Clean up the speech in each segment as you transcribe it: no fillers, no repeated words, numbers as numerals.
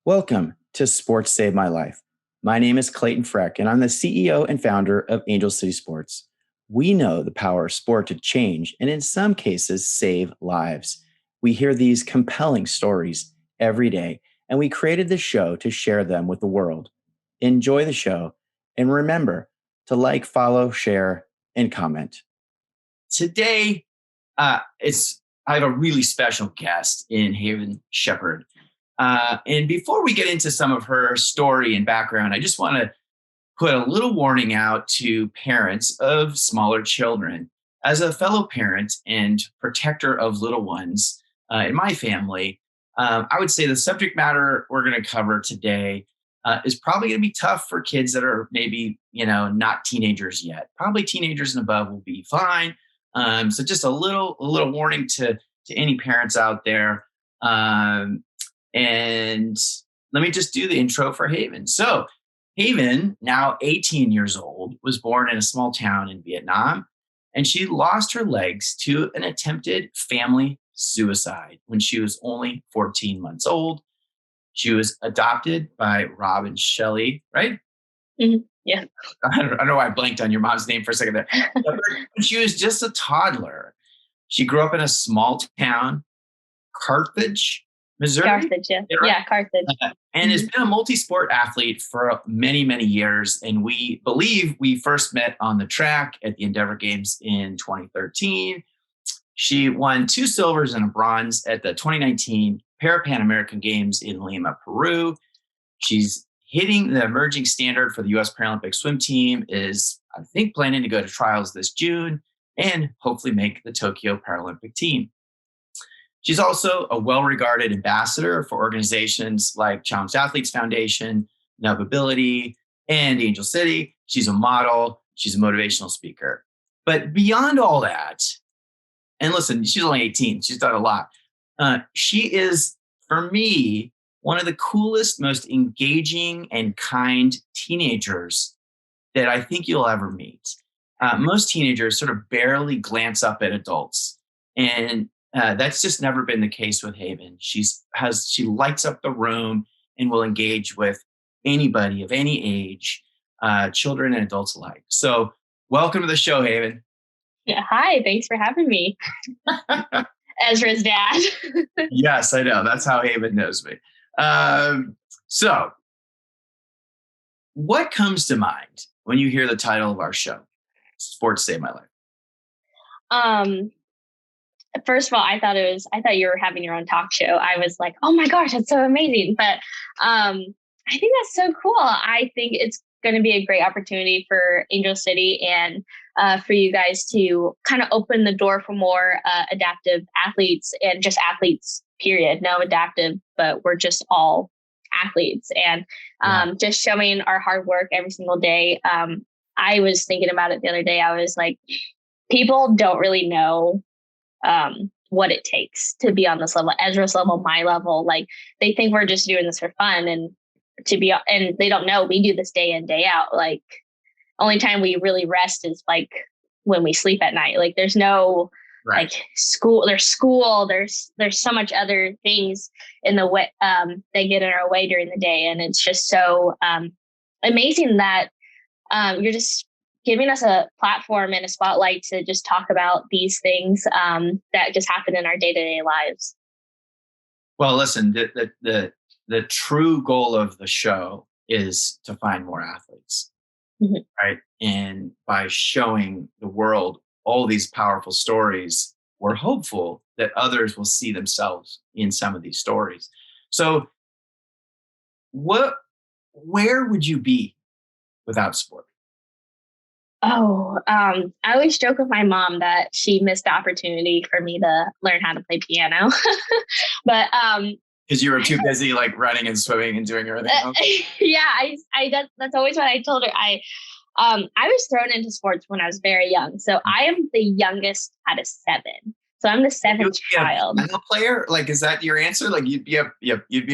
Welcome to Sports Saved My Life. My name is Clayton Freck, and I'm the CEO and founder of Angel City Sports. We know the power of sport to change and in some cases save lives. We hear these compelling stories every day, and we created this show to share them with the world. Enjoy the show, and remember to like, follow, share, and comment. Today, I have a really special guest in Haven Shepherd. And before we get into some of her story and background, I just want to put a little warning out to parents of smaller children. As a fellow parent and protector of little ones in my family, I would say the subject matter we're going to cover today is probably going to be tough for kids that are maybe, not teenagers yet. Probably teenagers and above will be fine. So just a little warning to any parents out there. And let me just do the intro for Haven. So Haven, now 18 years old, was born in a small town in Vietnam, and she lost her legs to an attempted family suicide when she was only 14 months old. She was adopted by Rob and Shelley, right? Mm-hmm. Yeah. I don't know why I blanked on your mom's name for a second there. When she was just a toddler, she grew up in a small town, Carthage, Missouri? Carthage, yeah. Right? Yeah, Carthage. And has been a multi-sport athlete for many, many years. And we believe we first met on the track at the Endeavor Games in 2013. She won 2 silvers and a bronze at the 2019 Pan American Games in Lima, Peru. She's hitting the emerging standard for the U.S. Paralympic swim team, is, I think, planning to go to trials this June and hopefully make the Tokyo Paralympic team. She's also a well-regarded ambassador for organizations like Challenged Athletes Foundation, Navability, and Angel City. She's a model. She's a motivational speaker. But beyond all that, and listen, she's only 18. She's done a lot. She is, for me, one of the coolest, most engaging and kind teenagers that I think you'll ever meet. Most teenagers sort of barely glance up at adults. And that's just never been the case with Haven. She lights up the room and will engage with anybody of any age, children and adults alike. So welcome to the show, Haven. Yeah, hi, thanks for having me. Ezra's dad. Yes, I know. That's how Haven knows me. So what comes to mind when you hear the title of our show, Sports Saved My Life? First of all, I thought you were having your own talk show. I was like, oh my gosh, that's so amazing. But I think that's so cool. I think it's going to be a great opportunity for Angel City and for you guys to kind of open the door for more adaptive athletes and just athletes, period. No adaptive, but we're just all athletes. And just showing our hard work every single day. I was thinking about it the other day. I was like, people don't really know what it takes to be on this level, Ezra's level, my level. Like, they think we're just doing this for fun, and they don't know we do this day in, day out. Like, only time we really rest is like when we sleep at night. Like, there's no like school, there's so much other things in the way that get in our way during the day. And it's just so amazing that you're just giving us a platform and a spotlight to just talk about these things that just happen in our day-to-day lives. Well, listen, the true goal of the show is to find more athletes, right? And by showing the world all these powerful stories, we're hopeful that others will see themselves in some of these stories. So where would you be without sport? I always joke with my mom that she missed the opportunity for me to learn how to play piano. But Because you were too busy like running and swimming and doing everything else. Yeah, that's always what I told her. I was thrown into sports when I was very young. So I am the youngest out of 7. So I'm the 7th child. A piano player? Like, is that your answer? Like you'd be a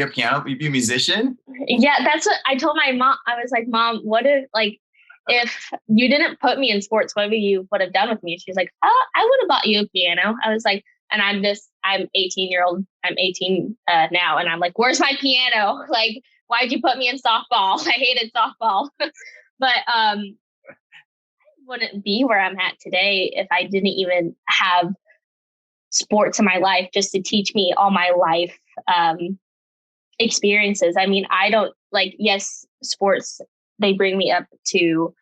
piano, you'd be a musician? Yeah, that's what I told my mom. I was like, Mom, what if you didn't put me in sports, what you would have done with me? She's like, oh, I would have bought you a piano. I was like, and I'm 18-year-old. I'm 18 now. And I'm like, where's my piano? Like, why'd you put me in softball? I hated softball. But I wouldn't be where I'm at today if I didn't even have sports in my life just to teach me all my life experiences. I mean, I don't yes, sports, they bring me up to,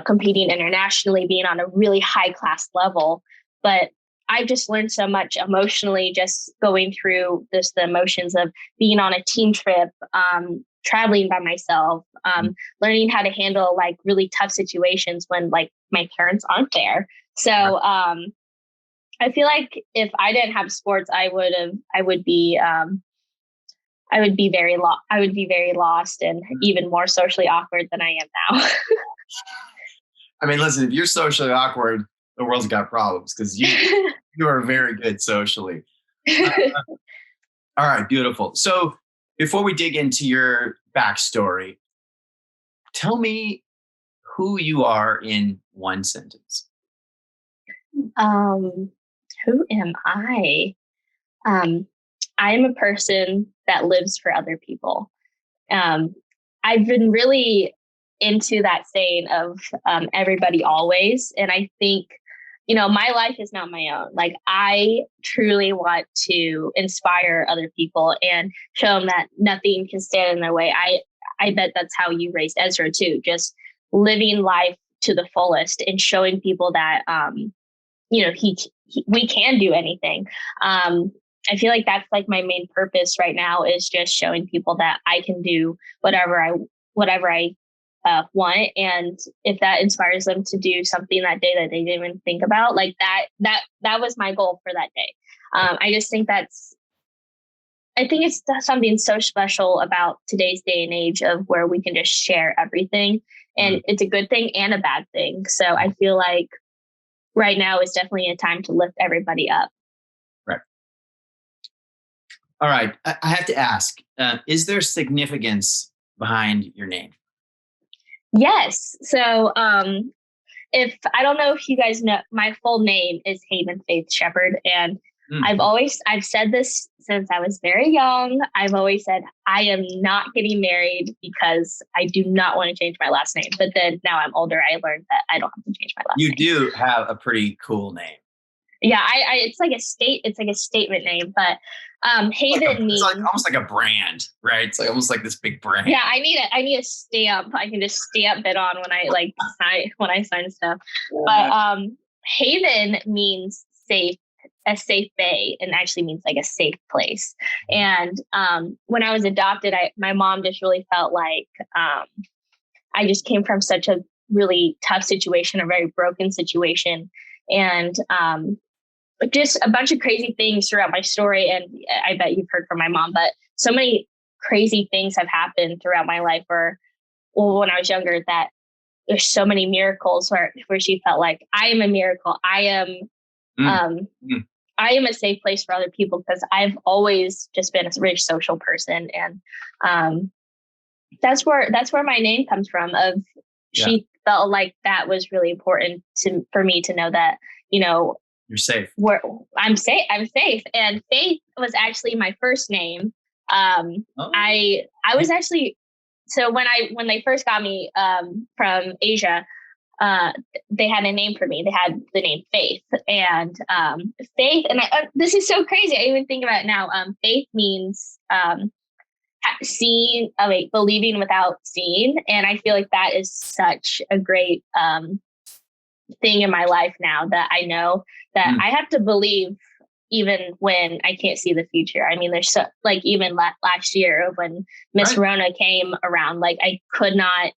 competing internationally, being on a really high class level. But I've just learned so much emotionally, just going through the emotions of being on a team trip, traveling by myself, learning how to handle really tough situations when my parents aren't there. So I feel like if I didn't have sports, I would be very lost and even more socially awkward than I am now. I mean, listen, if you're socially awkward, the world's got problems because you are very good socially. All right, beautiful. So before we dig into your backstory, tell me who you are in one sentence. Who am I? I am a person that lives for other people. I've been really into that saying of everybody always. And I think, my life is not my own. I truly want to inspire other people and show them that nothing can stand in their way. I bet that's how you raised Ezra too, just living life to the fullest and showing people that, we can do anything. I feel like that's my main purpose right now is just showing people that I can do whatever I want. And if that inspires them to do something that day that they didn't even think about, that was my goal for that day. I just think I think it's something so special about today's day and age of where we can just share everything, and it's a good thing and a bad thing. So I feel like right now is definitely a time to lift everybody up. Right. All right. I have to ask, is there significance behind your name? Yes. So if I don't know if you guys know, my full name is Haven Faith Shepherd. And I've said this since I was very young. I've always said I am not getting married because I do not want to change my last name. But then now I'm older, I learned that I don't have to change my last name. You do have a pretty cool name. Yeah, it's like a statement name, but Haven means almost like a brand, right? It's almost like this big brand. Yeah, I need a stamp. I can just stamp it on when I sign stuff. But Haven means safe, a safe bay, and actually means a safe place. And when I was adopted, my mom just really felt like I just came from such a really tough situation, a very broken situation, and just a bunch of crazy things throughout my story. And I bet you've heard from my mom, but so many crazy things have happened throughout my life when I was younger, that there's so many miracles where she felt like I am a miracle. I am a safe place for other people because I've always just been a very social person. And that's where my name comes from. She felt like that was really important for me to know that, you're safe. I'm safe. And Faith was actually my first name. I was actually, so when they first got me from Asia, they had a name for me. They had the name Faith, and Faith. And this is so crazy. I even think about it now. Faith means believing without seeing, and I feel like that is such a great thing in my life now, that I know that I have to believe even when I can't see the future. I mean, there's so even last year when Miss Rona came around, I could not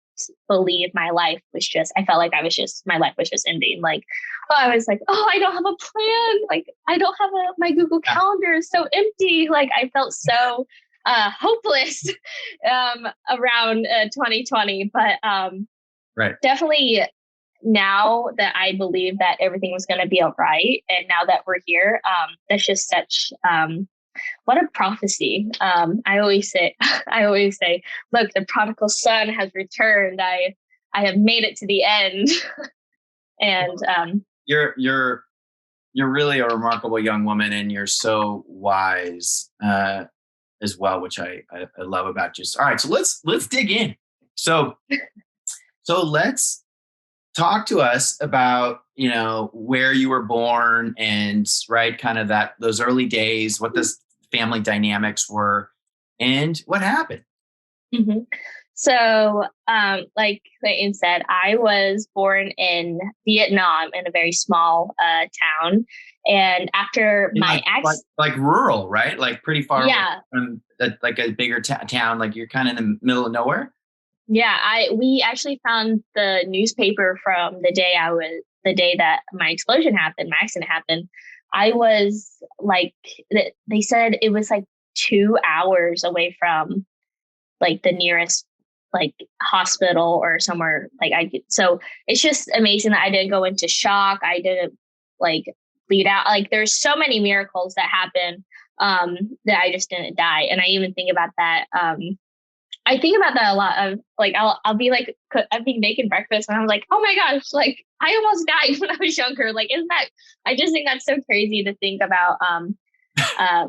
believe my life was I felt like my life was just ending. I was like, oh, I don't have a plan. I don't have my Google Calendar is so empty. I felt so hopeless around 2020. But Right. definitely now that I believe that everything was going to be all right, and now that we're here, that's just such what a prophecy. I always say, look, the prodigal son has returned. I have made it to the end. And you're really a remarkable young woman, and you're so wise as well, which I love about you. All right, so let's dig in. So let's talk to us about, where you were born and right, kind of those early days, what the family dynamics were, and what happened. Mm-hmm. So, like Clayton said, I was born in Vietnam in a very small town, and after my like rural, right? Like pretty far away from like a bigger town. Like you're kind of in the middle of nowhere. Yeah, we actually found the newspaper from the day that my explosion happened, my accident happened. I was like, they said it was like 2 hours away from like the nearest like hospital or somewhere so it's just amazing that I didn't go into shock. I didn't like bleed out. Like there's so many miracles that happen that I just didn't die. And I even think about that. I think about that a lot of like, I'll be like, I'd be making breakfast and I'm like, oh my gosh, like I almost died when I was younger. Like, I just think that's so crazy to think about,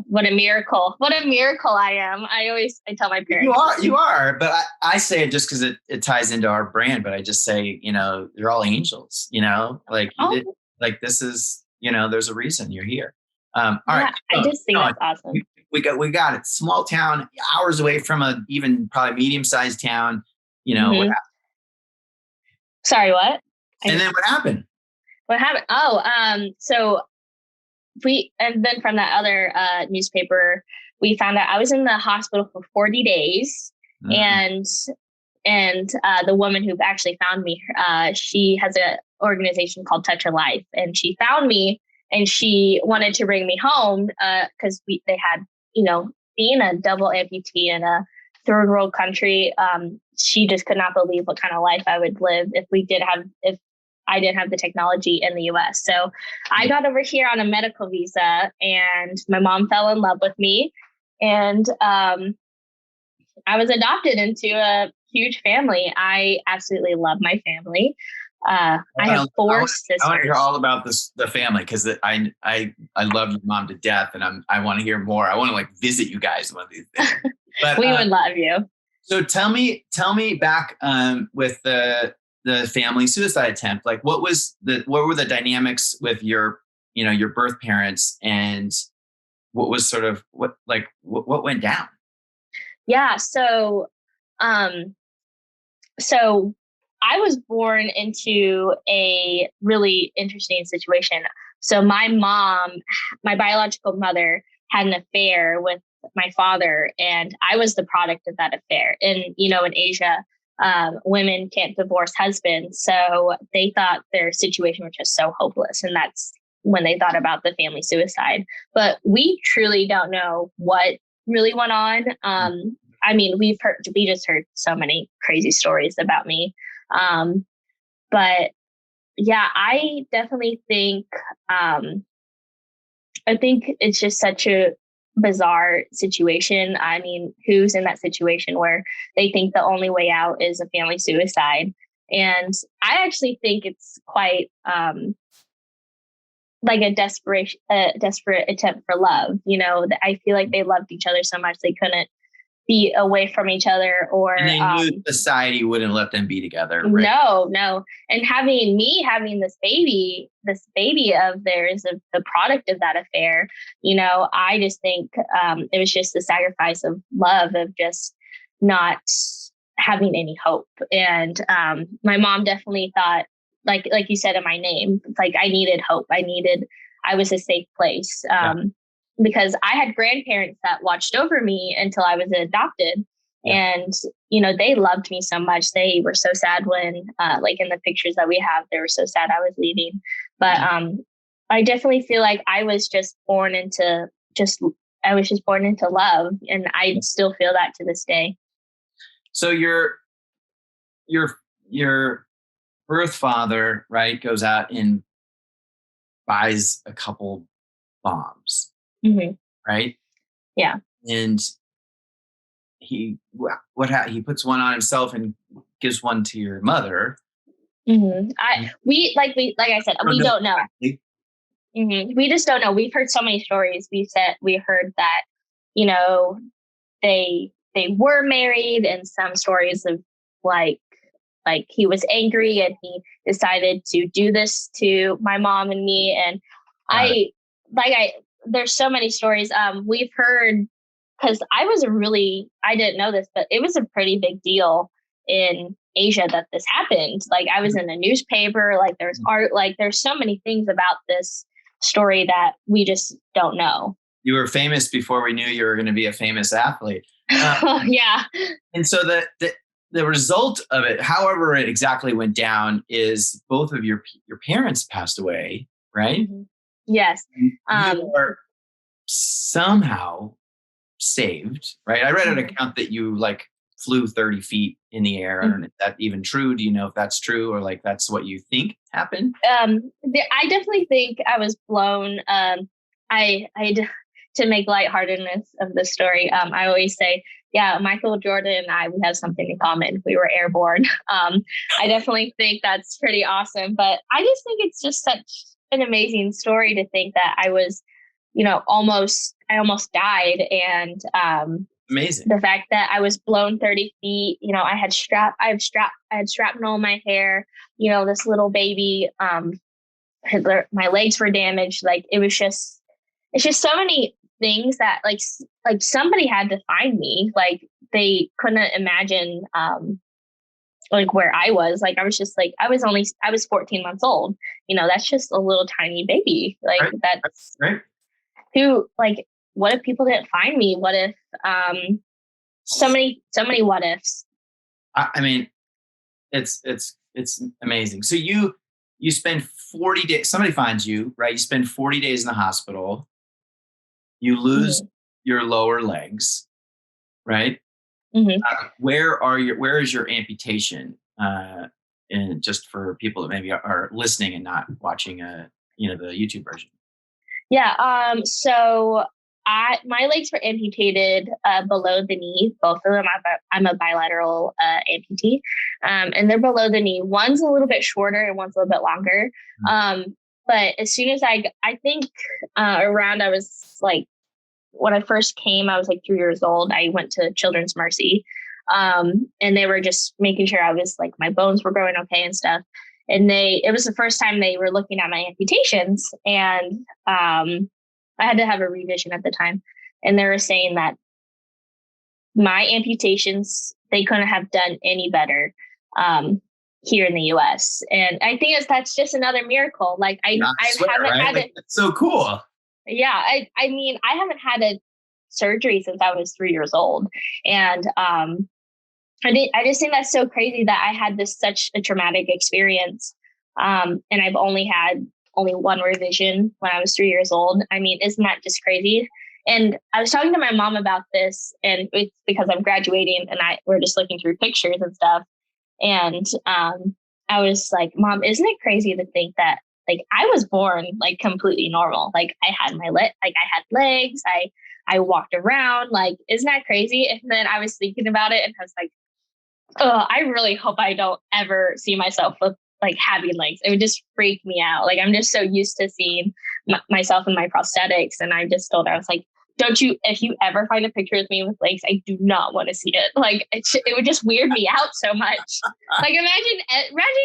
what a miracle I am. I tell my parents. You are, but I say it just because it ties into our brand, but I just say, you're all angels, like like this is, there's a reason you're here. All right. I just think that's awesome. We got it. Small town, hours away from a even probably medium-sized town. What happened? Sorry, what? And then what happened? What happened? Oh, so and then from that other newspaper, we found out I was in the hospital for 40 days. Mm-hmm. And the woman who actually found me, she has an organization called Touch a Life, and she found me and she wanted to bring me home because they had, being a double amputee in a third world country, she just could not believe what kind of life I would live if I didn't have the technology in the US. So I got over here on a medical visa, and my mom fell in love with me, and I was adopted into a huge family. I absolutely love my family. I have 4 sisters. I want to hear all about the family, because I love your mom to death, and I want to hear more. I want to visit you guys one of these days. But we would love you. So tell me back with the family suicide attempt. Like what were the dynamics with your birth parents, and what was sort of what went down? Yeah. So I was born into a really interesting situation. So my biological mother, had an affair with my father, and I was the product of that affair. And, in Asia, women can't divorce husbands. So they thought their situation was just so hopeless. And that's when they thought about the family suicide. But we truly don't know what really went on. I mean, we just heard so many crazy stories about me. But yeah, I definitely think, I think it's just such a bizarre situation. I mean, who's in that situation where they think the only way out is a family suicide? And I actually think it's quite, like a desperate attempt for love. I feel like they loved each other so much they couldn't be away from each other, or and they knew society wouldn't let them be together. Right? No. And having this baby of theirs, the product of that affair, I just think it was just the sacrifice of love, of just not having any hope. And my mom definitely thought, like you said in my name, it's like I needed hope. I was a safe place. Because I had grandparents that watched over me until I was adopted. Yeah. And, they loved me so much. They were so sad when, like in the pictures that we have, they were so sad I was leaving. But I definitely feel like I was just born into just was just born into love, and I still feel that to this day. So your birth father, right, goes out and buys a couple bombs, right? Yeah. And he puts one on himself and gives one to your mother. Like I said, we don't know. We just don't know. We've heard so many stories. We heard that, you know, they were married, and some stories of like he was angry and he decided to do this to my mom and me. And there's so many stories. We've heard, because I didn't know this, but it was a pretty big deal in Asia that this happened. Like, I was in a newspaper, like there's art, like there's so many things about this story that we just don't know. You were famous before we knew you were going to be a famous athlete. Yeah. And so the result of it, however it exactly went down, is both of your parents passed away, right? Yes. You are somehow saved, right? I read an account that you like flew 30 feet in the air. I don't know if that's even true. Do you know if that's true, or like that's what you think happened? I definitely think I was blown. To make lightheartedness of the story, I always say, yeah, Michael Jordan and I, we have something in common. We were airborne. I definitely think that's pretty awesome. But I just think it's just such an amazing story to think that I was, I almost died. And amazing. The fact that I was blown 30 feet, I had shrapnel in my hair, this little baby, my legs were damaged. Like, it's just so many things that like somebody had to find me. Like, they couldn't imagine like where I was. Like, I was just like, I was 14 months old. That's just a little tiny baby. Like, right. That's right. Who, like, what if people didn't find me? What if so many what ifs? I mean, it's amazing. So you spend 40 days, somebody finds you, right? You spend 40 days in the hospital. You lose your lower legs, right? Where is your amputation? And just for people that maybe are listening and not watching, the YouTube version. Yeah. So my legs were amputated below the knee. Both of them. I'm a bilateral amputee, and they're below the knee. One's a little bit shorter and one's a little bit longer. But as soon as I think around, I was like, when I first came, I was like 3 years old. I went to Children's Mercy, and they were just making sure I was like, my bones were growing okay and stuff. And it was the first time they were looking at my amputations, and I had to have a revision at the time. And they were saying that my amputations, they couldn't have done any better here in the US. And I think that's just another miracle. Like, I haven't had it. That's so cool. Yeah. I mean, I haven't had a surgery since I was 3 years old. And I just think that's so crazy that I had such a traumatic experience. And I've only had one revision when I was 3 years old. I mean, isn't that just crazy? And I was talking to my mom about this, and it's because I'm graduating, and we're just looking through pictures and stuff. And I was like, Mom, isn't it crazy to think that, like, I was born like completely normal? Like, I had I had legs, I walked around. Like, isn't that crazy? And then I was thinking about it, and I was like, oh, I really hope I don't ever see myself with like having legs. It would just freak me out. Like, I'm just so used to seeing myself in my prosthetics. And I just told her, I was like, if you ever find a picture of me with legs, I do not want to see it. Like, it would just weird me out so much. Like, imagine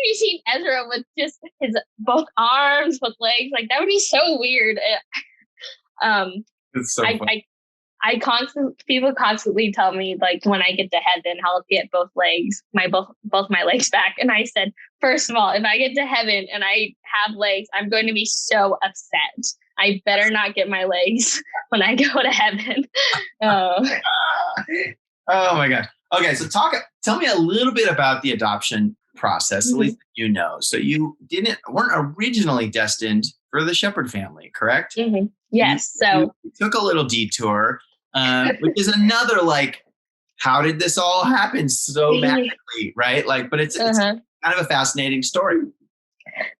you seeing Ezra with just his both arms with legs. Like, that would be so weird. It's so funny. People constantly tell me, like, when I get to heaven, I'll get both legs, both my legs back. And I said, first of all, if I get to heaven and I have legs, I'm going to be so upset. I better not get my legs when I go to heaven. Oh my God. Okay. So tell me a little bit about the adoption process, at least you know. So you weren't originally destined for the Shepherd family, correct? Yes. So you took a little detour, which is another like, how did this all happen so magically, right? Like, but it's kind of a fascinating story.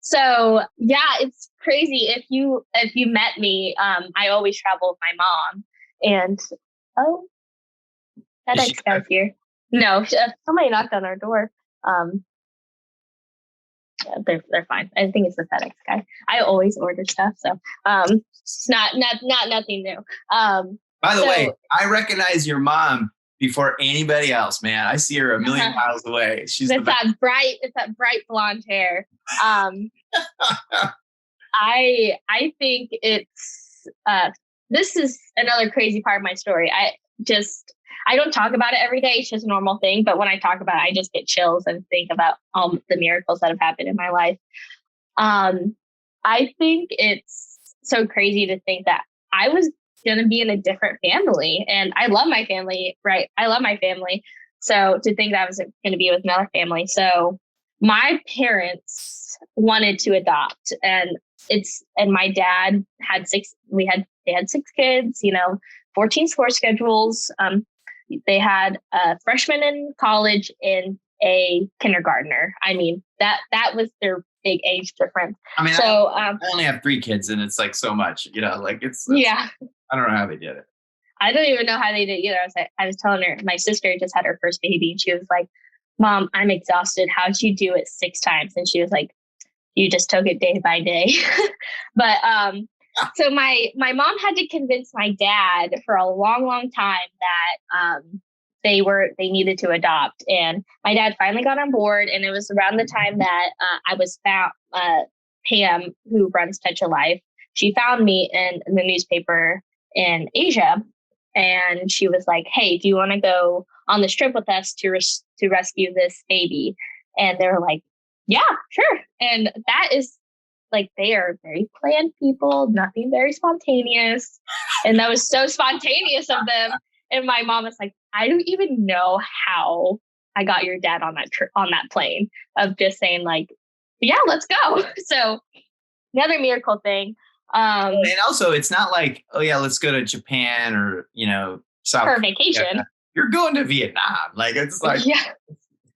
So yeah, it's crazy. If you met me, I always travel with my mom, and FedEx guy's here. No, somebody knocked on our door. They're fine. I think it's the FedEx guy. I always order stuff, so not nothing new. By the way, I recognize your mom before anybody else, man. I see her a million miles away. It's that bright blonde hair. I think it's this is another crazy part of my story. I don't talk about it every day. It's just a normal thing. But when I talk about it, I just get chills and think about all the miracles that have happened in my life. I think it's so crazy to think that I was going to be in a different family, and I love my family, right? I love my family. So to think that I was going to be with another family. So my parents wanted to adopt, and my dad had they had 6 kids, 14 sports schedules. They had a freshman in college and a kindergartner. I mean, that was their big age difference. I mean, so I only have 3 kids, and it's like so much, like it's yeah. I don't know how they did it. I don't even know how they did it either. I was telling her, my sister just had her first baby, and she was like, "Mom, I'm exhausted. How'd you do it 6 times?" And she was like, "You just took it day by day." But so my mom had to convince my dad for a long, long time that they needed to adopt, and my dad finally got on board. And it was around the time that I was found. Pam, who runs Touch a Life, she found me in the newspaper in Asia, and she was like, "Hey, do you want to go on this trip with us to rescue this baby?" And they were like, "Yeah, sure." And that is like, they are very planned people, nothing very spontaneous. And that was so spontaneous of them. And my mom was like, "I don't even know how I got your dad on that trip, on that plane," of just saying like, "Yeah, let's go." So another miracle thing. And also, it's not like, "Oh yeah, let's go to Japan or South for vacation." Korea. You're going to Vietnam. Like, it's like, yeah,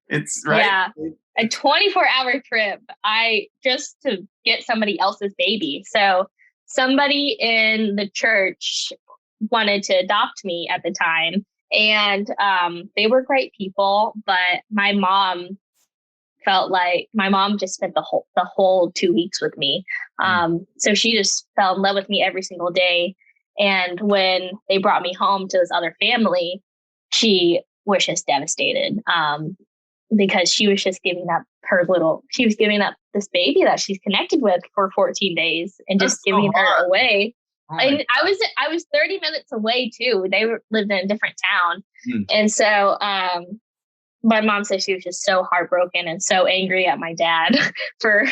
it's right. Yeah, a 24-hour trip. Just to get somebody else's baby. So somebody in the church wanted to adopt me at the time, and they were great people, but my mom felt like my mom just spent the whole 2 weeks with me. So she just fell in love with me every single day. And when they brought me home to this other family, she was just devastated because she was just giving up this baby that she's connected with for 14 days and just giving her away. And I was 30 minutes away too. They lived in a different town. And so, my mom said she was just so heartbroken and so angry at my dad for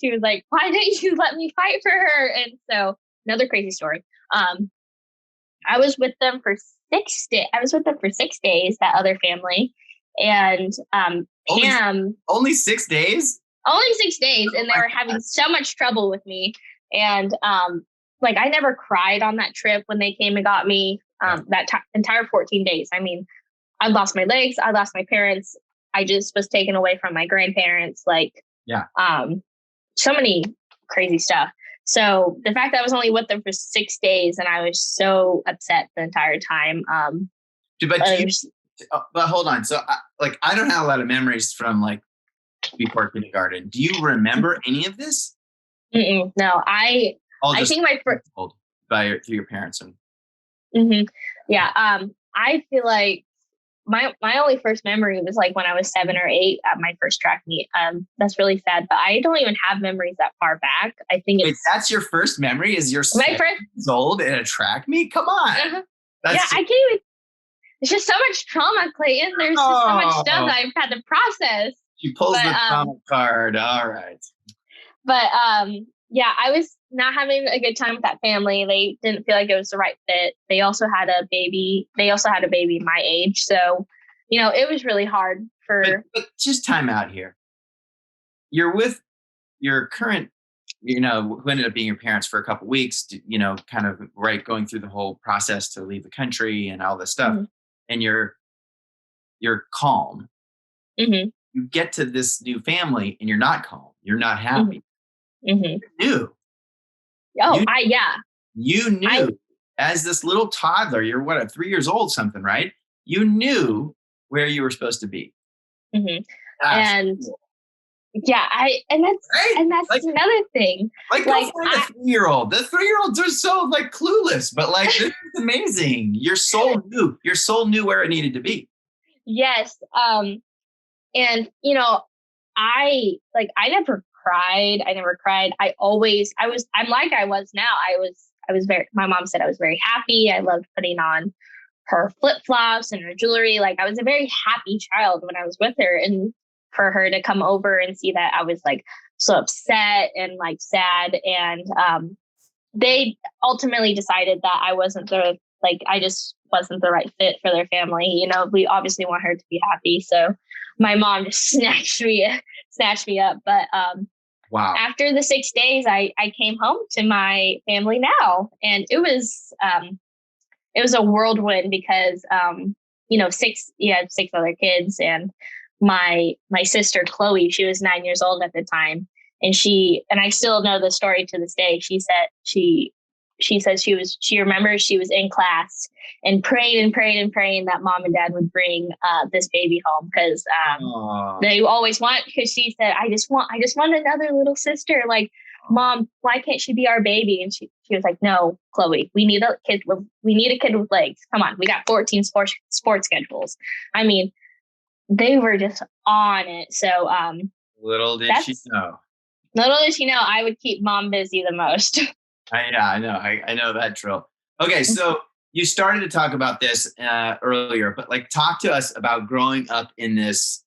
she was like, "Why didn't you let me fight for her?" And so another crazy story. I was with them for 6 days. I was with them for 6 days, that other family. And Pam. Only 6 days? Only 6 days. And they were having so much trouble with me. And I never cried on that trip when they came and got me entire 14 days. I mean, I lost my legs. I lost my parents. I just was taken away from my grandparents. So many crazy stuff. So the fact that I was only with them for 6 days and I was so upset the entire time. But hold on. So I don't have a lot of memories from before kindergarten. Do you remember any of this? No, I think my first through your parents. I feel like my only first memory was when I was 7 or 8 at my first track meet. That's really sad, but I don't even have memories that far back. I think that's your first memory is you're 7 years old in a track meet? Come on. I can't even. It's just so much trauma, Clayton. There's just so much stuff that I've had to process. She pulls the trauma card. All right. But I was not having a good time with that family. They didn't feel like it was the right fit. They also had a baby. My age. So, it was really hard for. But just time out here. You're with your current who ended up being your parents for a couple of weeks, kind of going through the whole process to leave the country and all this stuff. Mm-hmm. And you're calm. Mm-hmm. You get to this new family and you're not calm. You're not happy. Mm-hmm. You knew. Oh, You knew as this little toddler, you're 3 years old, something, right? You knew where you were supposed to be. Mm-hmm. And cool. That's like, another thing. Like go find a 3-year-old. The 3-year-olds are so clueless, but this is amazing. Your soul knew where it needed to be. Yes. And I never cried. I'm like I was now. My mom said I was very happy. I loved putting on her flip-flops and her jewelry. Like, I was a very happy child when I was with her, and for her to come over and see that I was so upset and sad. And they ultimately decided that I wasn't I just wasn't the right fit for their family. We obviously want her to be happy. So my mom just snatched me up. But wow. After the 6 days, I came home to my family now, and it was a whirlwind because you had 6 other kids, and my sister Chloe, she was 9 years old at the time, and I still know the story to this day. She said she remembers she was in class and praying that mom and dad would bring this baby home, because they always want, because she said, I just want another little sister. Like, Mom, why can't she be our baby? And she was like, no, Chloe, we need a kid with legs. Come on, we got 14 sports schedules. I mean, they were just on it. So little did she know, I would keep Mom busy the most. I know. I know that drill. Okay, so you started to talk about this earlier, but talk to us about growing up in this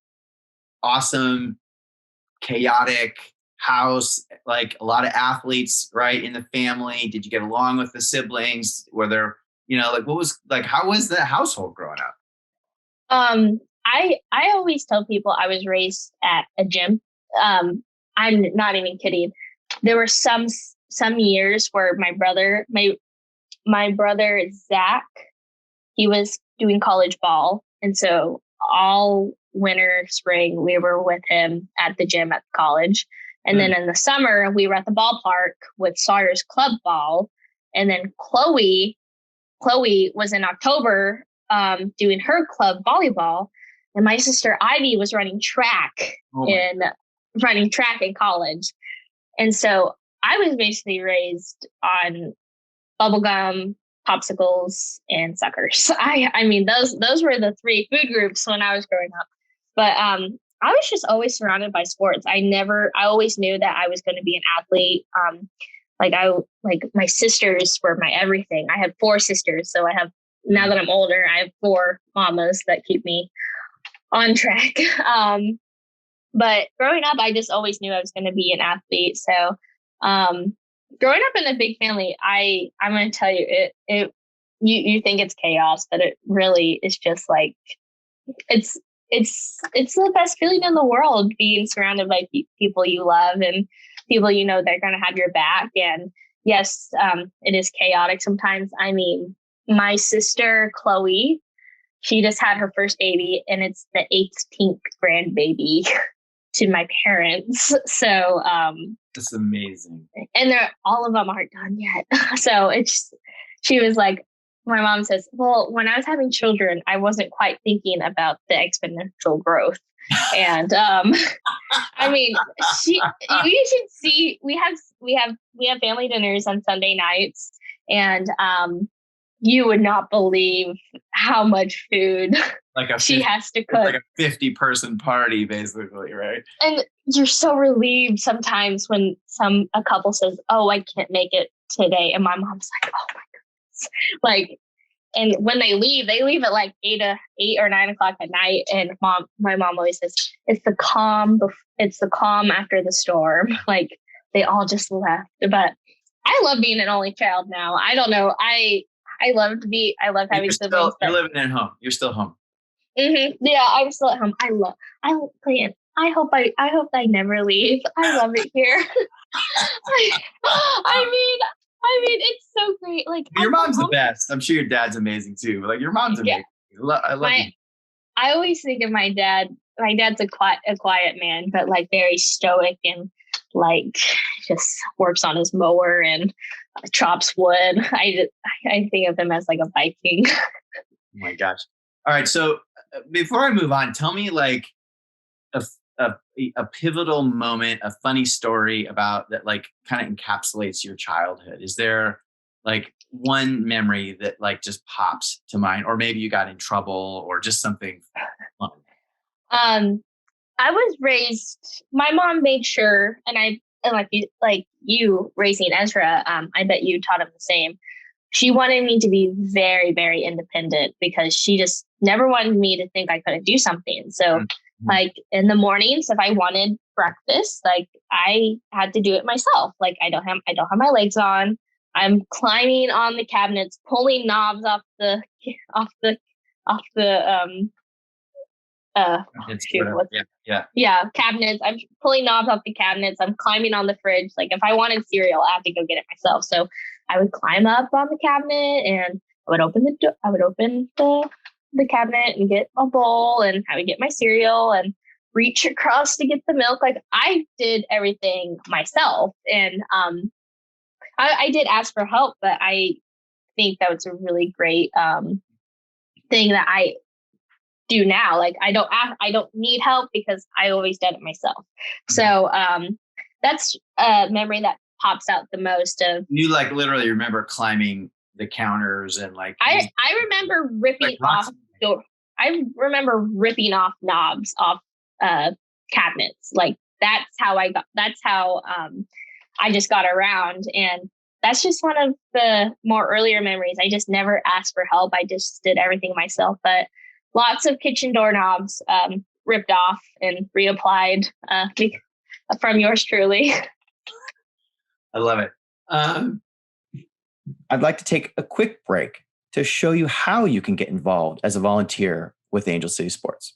awesome, chaotic house, a lot of athletes, right, in the family. Did you get along with the siblings? Were there, how was the household growing up? I always tell people I was raised at a gym. I'm not even kidding. There were some years where my brother Zach, he was doing college ball, and so all winter, spring, we were with him at the gym at college. And then in the summer, we were at the ballpark with Sawyer's club ball. And then Chloe was in October doing her club volleyball. And my sister Ivy was running track in college. And so I was basically raised on bubblegum, popsicles, and suckers. I mean, those were the 3 food groups when I was growing up. But I was just always surrounded by sports. I always knew that I was going to be an athlete. My sisters were my everything. I have 4 sisters. So now that I'm older, I have 4 mamas that keep me on track. But growing up, I just always knew I was going to be an athlete. So growing up in a big family, I'm going to tell you, you think it's chaos, but it really is just it's the best feeling in the world, being surrounded by people you love and people they're going to have your back. And yes, it is chaotic sometimes. I mean, my sister Chloe, she just had her first baby, and it's the 18th grandbaby to my parents. So that's amazing. And all of them aren't done yet. So she was like, my mom says, well, when I was having children, I wasn't quite thinking about the exponential growth. And I mean, you should see, we have family dinners on Sunday nights, and you would not believe how much food she has to cook. Like a 50-person party, basically, right? And you're so relieved sometimes when a couple says, oh, I can't make it today. And my mom's like, oh my goodness. And when they leave at 8 or 9 o'clock at night. And my mom always says, it's the calm after the storm. They all just left. But I love being an only child now. I don't know. I love having siblings. You're living at home. You're still home. Mm-hmm. Yeah, I'm still at home. I love playing I hope I never leave. I love it here. I mean, it's so great. Like Your mom's the best. I'm sure your dad's amazing too. Like your mom's amazing. I love you. I always think of my dad. My dad's a quiet man, but like very stoic and like just works on his mower and chops wood. I think of him as like a Viking. Oh my gosh. All right. So before I move on, tell me like a pivotal moment, a funny story about that, like kind of encapsulates your childhood. Is there like one memory that like just pops to mind, or maybe you got in trouble or just something fun? I was raised, my mom made sure, and like you raising Ezra, I bet you taught him the same. She wanted me to be very, very independent because she just never wanted me to think I couldn't do something. So like in the mornings, if I wanted breakfast, like I had to do it myself. Like I don't have my legs on. I'm climbing on the cabinets, pulling knobs off the cabinets. I'm pulling knobs off the cabinets. I'm climbing on the fridge. Like if I wanted cereal, I have to go get it myself. So I would climb up on the cabinet and I would open the cabinet and get a bowl, and I would get my cereal and reach across to get the milk. Like I did everything myself. And I did ask for help, but I think that was a really great thing that I do now. Like I don't need help because I always did it myself. So that's a memory that pops out the most. Of you like literally remember climbing the counters and like I remember ripping off knobs off cabinets. Like that's how I just got around. And that's just one of the more earlier memories. I just never asked for help. I just did everything myself. But lots of kitchen doorknobs ripped off and reapplied from yours truly. I love it. I'd like to take a quick break to show you how you can get involved as a volunteer with Angel City Sports.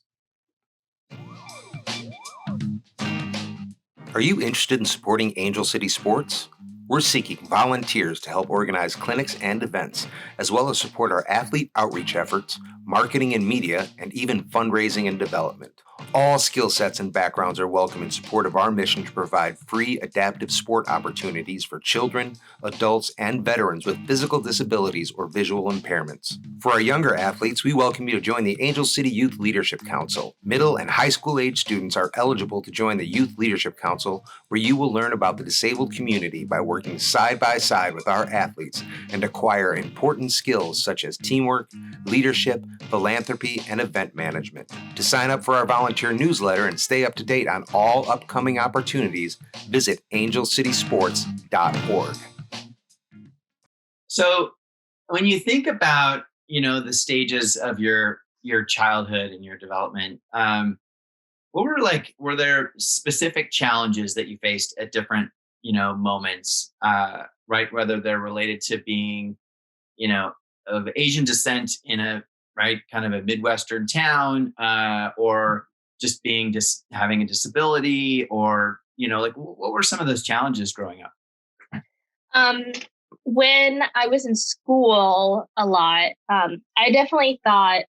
Are you interested in supporting Angel City Sports? We're seeking volunteers to help organize clinics and events, as well as support our athlete outreach efforts, marketing and media, and even fundraising and development. All skill sets and backgrounds are welcome in support of our mission to provide free adaptive sport opportunities for children, adults, and veterans with physical disabilities or visual impairments. For our younger athletes, we welcome you to join the Angel City Youth Leadership Council. Middle and high school age students are eligible to join the Youth Leadership Council, where you will learn about the disabled community by working side by side with our athletes and acquire important skills such as teamwork, leadership, philanthropy, and event management. To sign up for our volunteer newsletter and stay up to date on all upcoming opportunities, visit angelcitysports.org. So when you think about, the stages of your childhood and your development, were there specific challenges that you faced at different, moments, right? Whether they're related to being, of Asian descent in a, right, kind of a Midwestern town, or just having a disability, or, what were some of those challenges growing up? When I was in school a lot, I definitely thought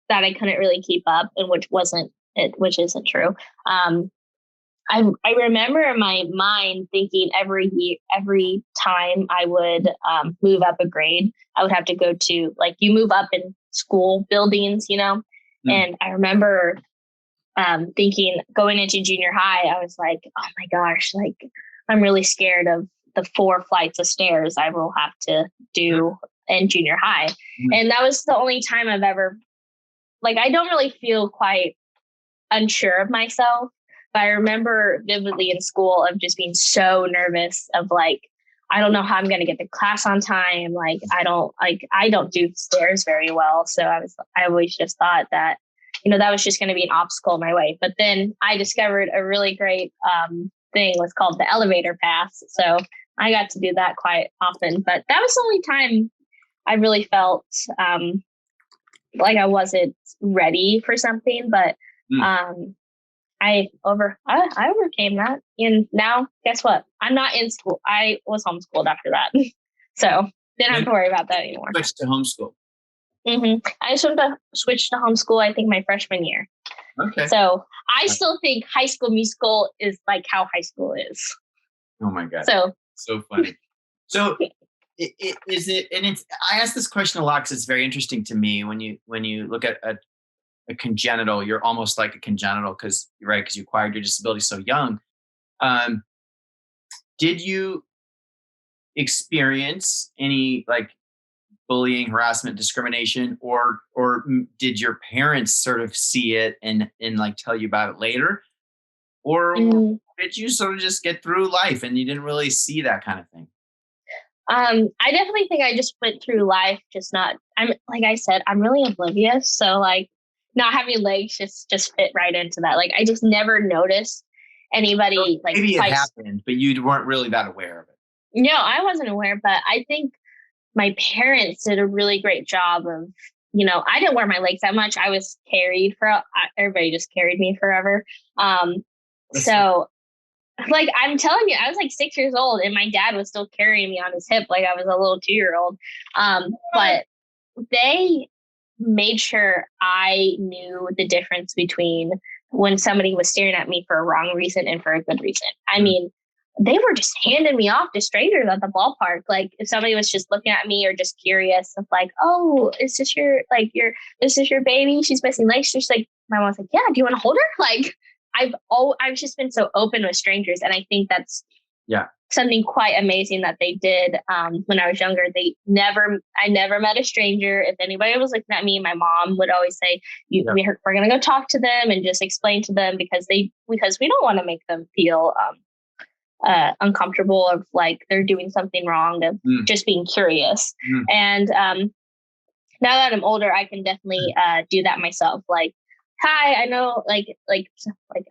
that I couldn't really keep up, and which isn't true. I remember in my mind thinking every time I would move up a grade, I would have to go to, like, you move up in school buildings, and I remember thinking going into junior high, I was like, oh my gosh, like I'm really scared of the 4 flights of stairs I will have to do in junior high. And that was the only time I've ever, like, I don't really feel quite unsure of myself. But I remember vividly in school of just being so nervous of like, I don't know how I'm going to get to class on time. Like, I don't do stairs very well. So I always just thought that, that was just going to be an obstacle in my way. But then I discovered a really great thing was called the elevator pass. So I got to do that quite often, but that was the only time I really felt like I wasn't ready for something. But I overcame that. And now guess what? I'm not in school. I was homeschooled after that. So didn't have to worry about that anymore. Switched to homeschool. I switched to homeschool, I think my freshman year. Okay. So I still think High School Musical is like how high school is. Oh my God. So funny. So is it, and it's, I ask this question a lot because it's very interesting to me when you look at a congenital, you're almost like a congenital because you're right, because you acquired your disability so young. Did you experience any like bullying, harassment, discrimination, or did your parents sort of see it and like tell you about it later? Or did you sort of just get through life and you didn't really see that kind of thing? I definitely think I just went through life, I'm like I said, I'm really oblivious. So like not having legs just fit right into that. Like I just never noticed anybody So like maybe it happened, but you weren't really that aware of it. No, I wasn't aware, but I think my parents did a really great job of, I didn't wear my legs that much. I was carried everybody just carried me forever. So like, I'm telling you, I was like 6 years old and my dad was still carrying me on his hip. Like I was a little 2-year-old. But they made sure I knew the difference between when somebody was staring at me for a wrong reason and for a good reason. I mean, they were just handing me off to strangers at the ballpark. Like if somebody was just looking at me or just curious of like, oh, is this this is your baby? She's missing legs. She's like, my mom's like, yeah, do you want to hold her? Like I've just been so open with strangers. And I think that's something quite amazing that they did when I was younger. I never met a stranger. If anybody was looking at me, my mom would always say, we're going to go talk to them and just explain to them because we don't want to make them feel uncomfortable of like they're doing something wrong, of just being curious. And now that I'm older, I can definitely do that myself. Like, hi, I know, like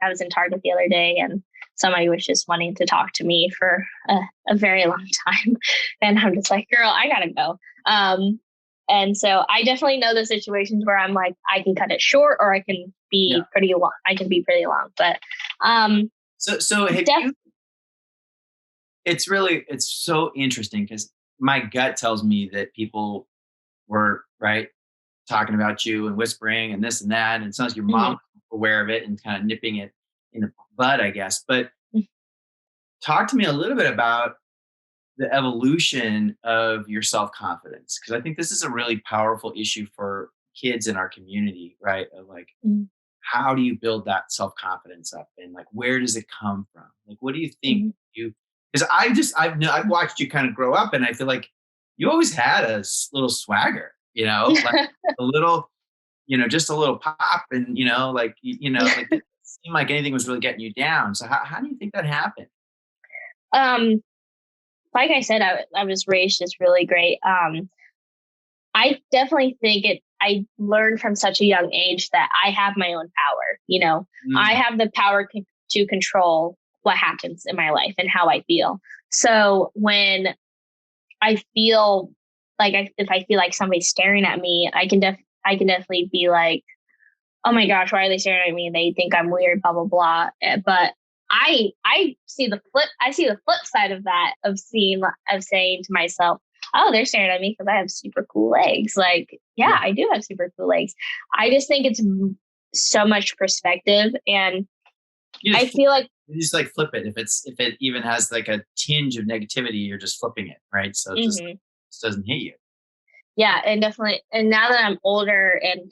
I was in Target the other day and somebody was just wanting to talk to me for a very long time. And I'm just like, girl, I gotta go. And so I definitely know the situations where I'm like, I can cut it short or I can be pretty long. I can be pretty long, but so it's so interesting because my gut tells me that people were talking about you and whispering and this and that. And it sounds like your mom was aware of it and kind of nipping it in the bud, I guess. But talk to me a little bit about the evolution of your self-confidence, because I think this is a really powerful issue for kids in our community, right? Of like, how do you build that self-confidence up, and like, where does it come from? Like, what do you think because I've watched you kind of grow up, and I feel like you always had a little swagger, like a little, just a little pop, and like it didn't seem like anything was really getting you down. So how do you think that happened? Like I said, I was raised just really great. I definitely think I learned from such a young age that I have my own power. I have the power to control what happens in my life and how I feel. So when I feel like if I feel like somebody's staring at me, I can definitely be like, oh my gosh, why are they staring at me? They think I'm weird, blah, blah, blah. But I see the flip side of that, of saying to myself, oh, they're staring at me because I have super cool legs. Like, yeah, I do have super cool legs. I just think it's so much perspective. And I feel like you just like flip it. If it even has like a tinge of negativity, you're just flipping it, right? So it just doesn't hit you. Yeah, and definitely. And now that I'm older and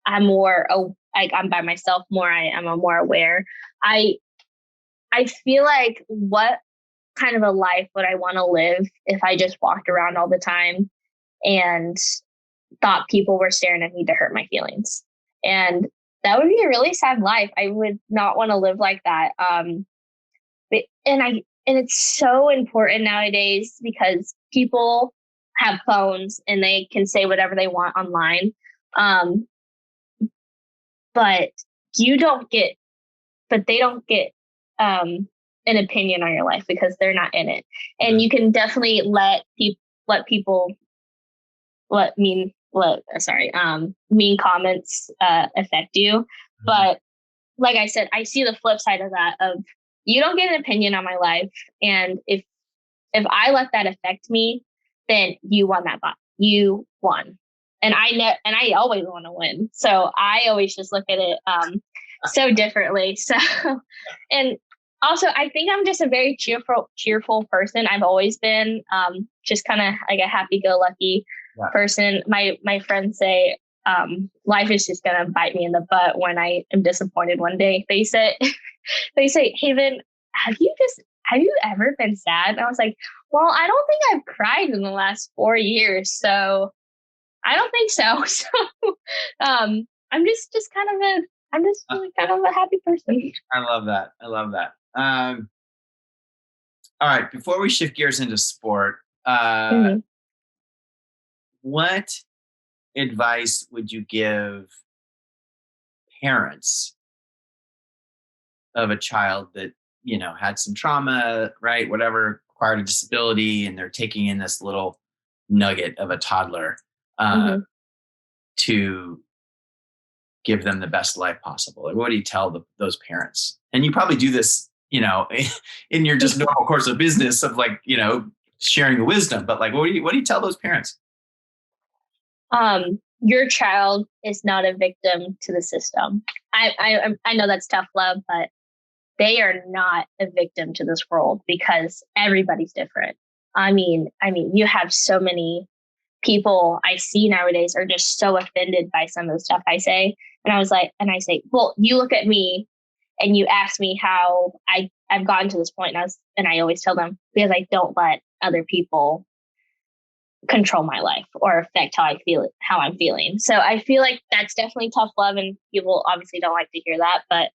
I'm more like I'm by myself more, I'm more aware. I feel like, what kind of a life would I want to live if I just walked around all the time and thought people were staring at me to hurt my feelings? And that would be a really sad life. I would not want to live like that. And it's so important nowadays because people have phones and they can say whatever they want online. But they don't get an opinion on your life because they're not in it. And you can definitely let mean comments affect you. But like I said, I see the flip side of that, of you don't get an opinion on my life. And if I let that affect me, then you won that battle. You won. And I always want to win. So I always just look at it so differently. So, and also I think I'm just a very cheerful person. I've always been just kind of like a happy-go-lucky person. My friends say life is just gonna bite me in the butt when I am disappointed one day. They say, Haven, have you ever been sad? And I was like, well, I don't think I've cried in the last 4 years, so I don't think so. So I'm just kind of a happy person. I love that. All right, before we shift gears into sport, what advice would you give parents of a child that, had some trauma, right? Whatever, acquired a disability, and they're taking in this little nugget of a toddler to give them the best life possible? Like, what do you tell those parents? And you probably do this, in your just normal course of business of like, sharing the wisdom, but like, what do you tell those parents? Your child is not a victim to the system. I know that's tough love, but they are not a victim to this world because everybody's different. I mean, you have so many people I see nowadays are just so offended by some of the stuff I say. And I say, well, you look at me and you ask me how I've gotten to this point. And I always tell them, because I don't let other people control my life or affect how I'm feeling. So I feel like that's definitely tough love, and people obviously don't like to hear that, but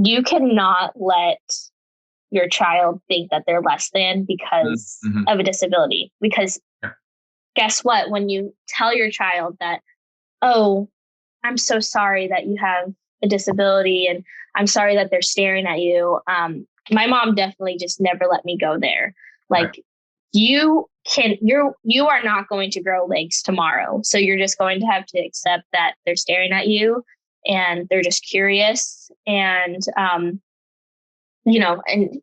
you cannot let your child think that they're less than because of a disability. Because guess what? When you tell your child that, oh, I'm so sorry that you have a disability and I'm sorry that they're staring at you. My mom definitely just never let me go there. Like, you are not going to grow legs tomorrow. So you're just going to have to accept that they're staring at you and they're just curious. And, and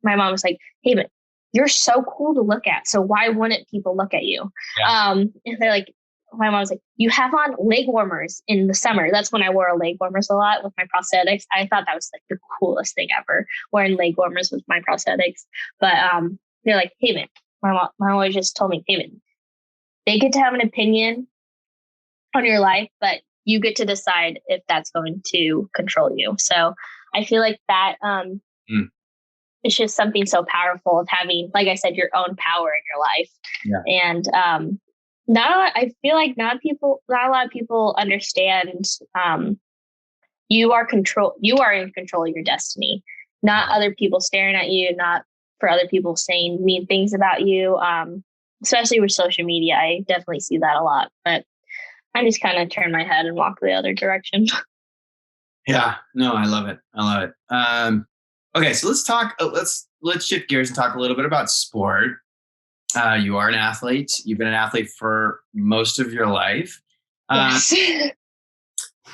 my mom was like, hey, but you're so cool to look at. So why wouldn't people look at you? Yeah. And they're like, my mom was like, you have on leg warmers in the summer. That's when I wore leg warmers a lot with my prosthetics. I thought that was like the coolest thing ever, wearing leg warmers with my prosthetics. But they're like, hey, man, my mom always just told me, hey, man, they get to have an opinion on your life, but you get to decide if that's going to control you. So I feel like that it's just something so powerful of having, like I said, your own power in your life. Yeah. And I feel like not a lot of people understand you are in control of your destiny, not other people staring at you, not for other people saying mean things about you. Especially with social media, I definitely see that a lot, but I just kind of turn my head and walk the other direction. Yeah, no, I love it. Okay, so let's talk. Let's shift gears and talk a little bit about sport. You are an athlete. You've been an athlete for most of your life. Yes.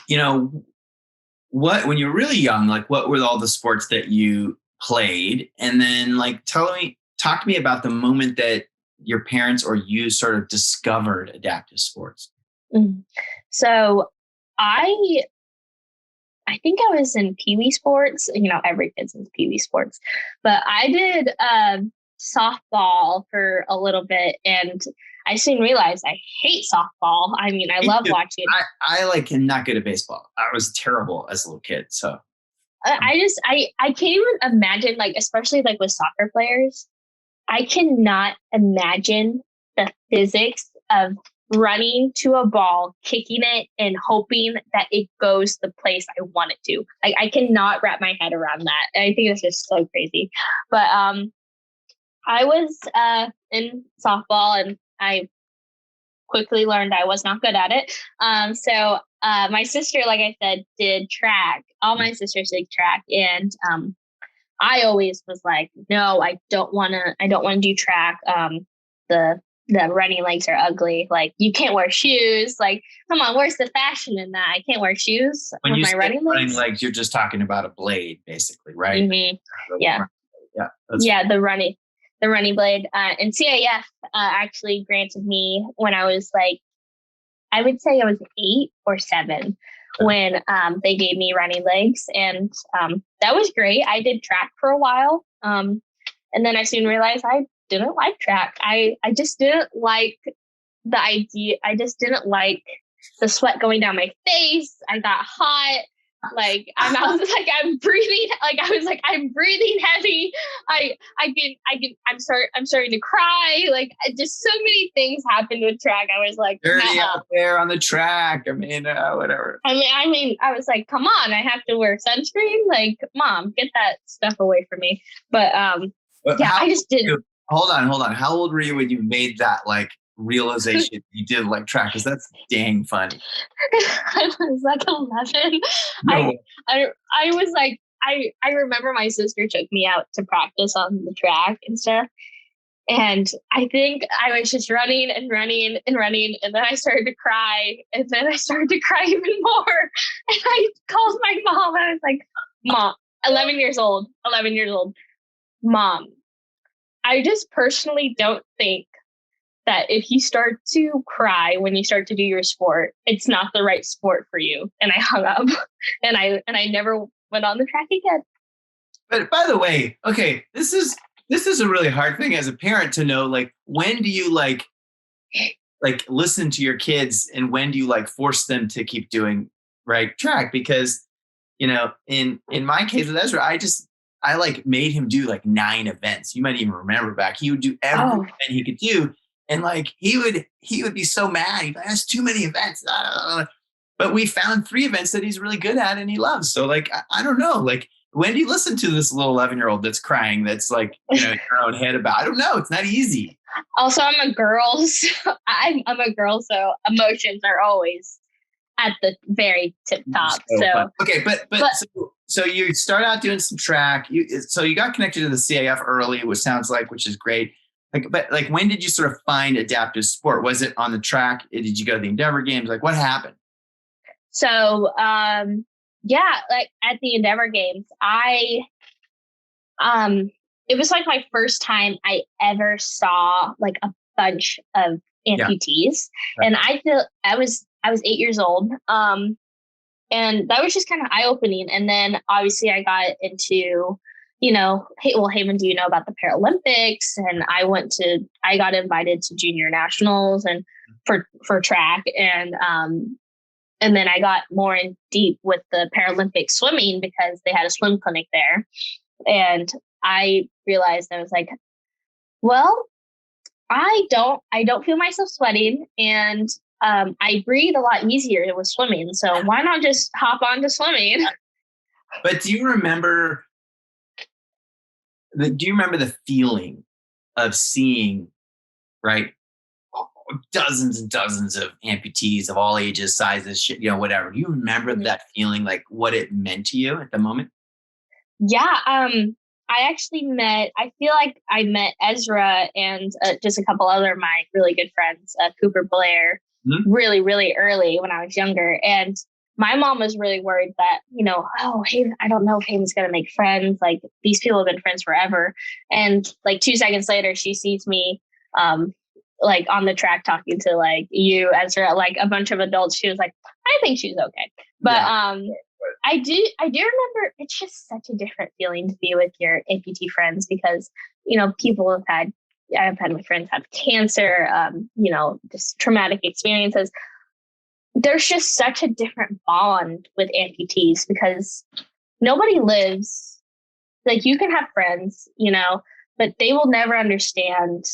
When you were really young, like, what were all the sports that you played? And then, like, talk to me about the moment that your parents or you sort of discovered adaptive sports. So I think I was in Pee Wee sports. Every kid's in Pee Wee sports, but I did softball for a little bit, and I soon realized I hate softball. I mean, I love watching. I am not good at baseball. I was terrible as a little kid. So I can't even imagine, like, especially like with soccer players, I cannot imagine the physics of running to a ball, kicking it, and hoping that it goes the place I want it to. Like, I cannot wrap my head around that. I think it's just so crazy. But I was in softball, and I quickly learned I was not good at it. So my sister, like I said, did track. All my sisters did track, and I always was like, no, I don't want to do track. The the running legs are ugly. Like, you can't wear shoes. Like, come on, where's the fashion in that? I can't wear shoes when with you my say running legs. you're just talking about a blade, basically, right? Mm-hmm. Yeah. Yeah. Yeah. The running blade. And CAF actually granted me when I was like, I would say I was 8 or 7 when they gave me running legs. And that was great. I did track for a while. And then I soon realized I didn't like track. I just didn't like the idea. I just didn't like the sweat going down my face. I got hot. Like, I'm breathing heavy. I'm starting to cry. Like, just so many things happened with track. I was like, dirty out there on the track. I mean, whatever. I mean, I was like, come on, I have to wear sunscreen. Like, Mom, get that stuff away from me. But I just didn't. Hold on. How old were you when you made that like realization you did like track? Because that's dang funny. I was like 11. No. I was like, I remember my sister took me out to practice on the track and stuff. And I think I was just running. And then I started to cry. And then I started to cry even more. And I called my mom and I was like, Mom, 11 years old. Mom, I just personally don't think that if you start to cry when you start to do your sport, it's not the right sport for you. And I hung up and I never went on the track again. But by the way, okay, this is a really hard thing as a parent to know, like, when do you like listen to your kids and when do you like force them to keep doing right track? Because, you know, in my case with Ezra, I like made him do like 9 events. You might even remember back. He would do every event he could do. And like, he would be so mad. He'd be like, that's too many events. But we found 3 events that he's really good at and he loves. So like, I don't know, like, when do you listen to this little 11-year-old that's crying, that's like, you know, in your own head about, I don't know. It's not easy. Also, I'm a girl. So I'm a girl. So emotions are always at the very tip top. So okay. But so you start out doing some track. So you got connected to the CAF early, which sounds like, which is great. Like, but like, when did you sort of find adaptive sport? Was it on the track? Did you go to the Endeavor Games? Like, what happened? So, yeah, like at the Endeavor Games, it was like my first time I ever saw like a bunch of amputees, and I was 8 years old, and that was just kind of eye opening. And then obviously I got into, you know, Haven, do you know about the Paralympics? And I got invited to junior nationals and for track, and then I got more in deep with the Paralympic swimming because they had a swim clinic there. And I realized, I was like, well, I don't feel myself sweating, and I breathe a lot easier with swimming. So why not just hop on to swimming? But do you remember the feeling of seeing, right, dozens and dozens of amputees of all ages, sizes, you know, whatever? Do you remember that feeling, like what it meant to you at the moment? Yeah. I feel like I met Ezra and just a couple other my really good friends, Cooper Blair, really, really early when I was younger. And my mom was really worried that, you know, Haven, I don't know if Haven's going to make friends. Like, these people have been friends forever. And like 2 seconds later, she sees me, like on the track talking to like you, Ezra, like a bunch of adults. She was like, I think she's okay. But I do remember, it's just such a different feeling to be with your amputee friends, because, you know, I've had my friends have cancer, you know, just traumatic experiences. There's just such a different bond with amputees because nobody lives, like, you can have friends, you know, but they will never understand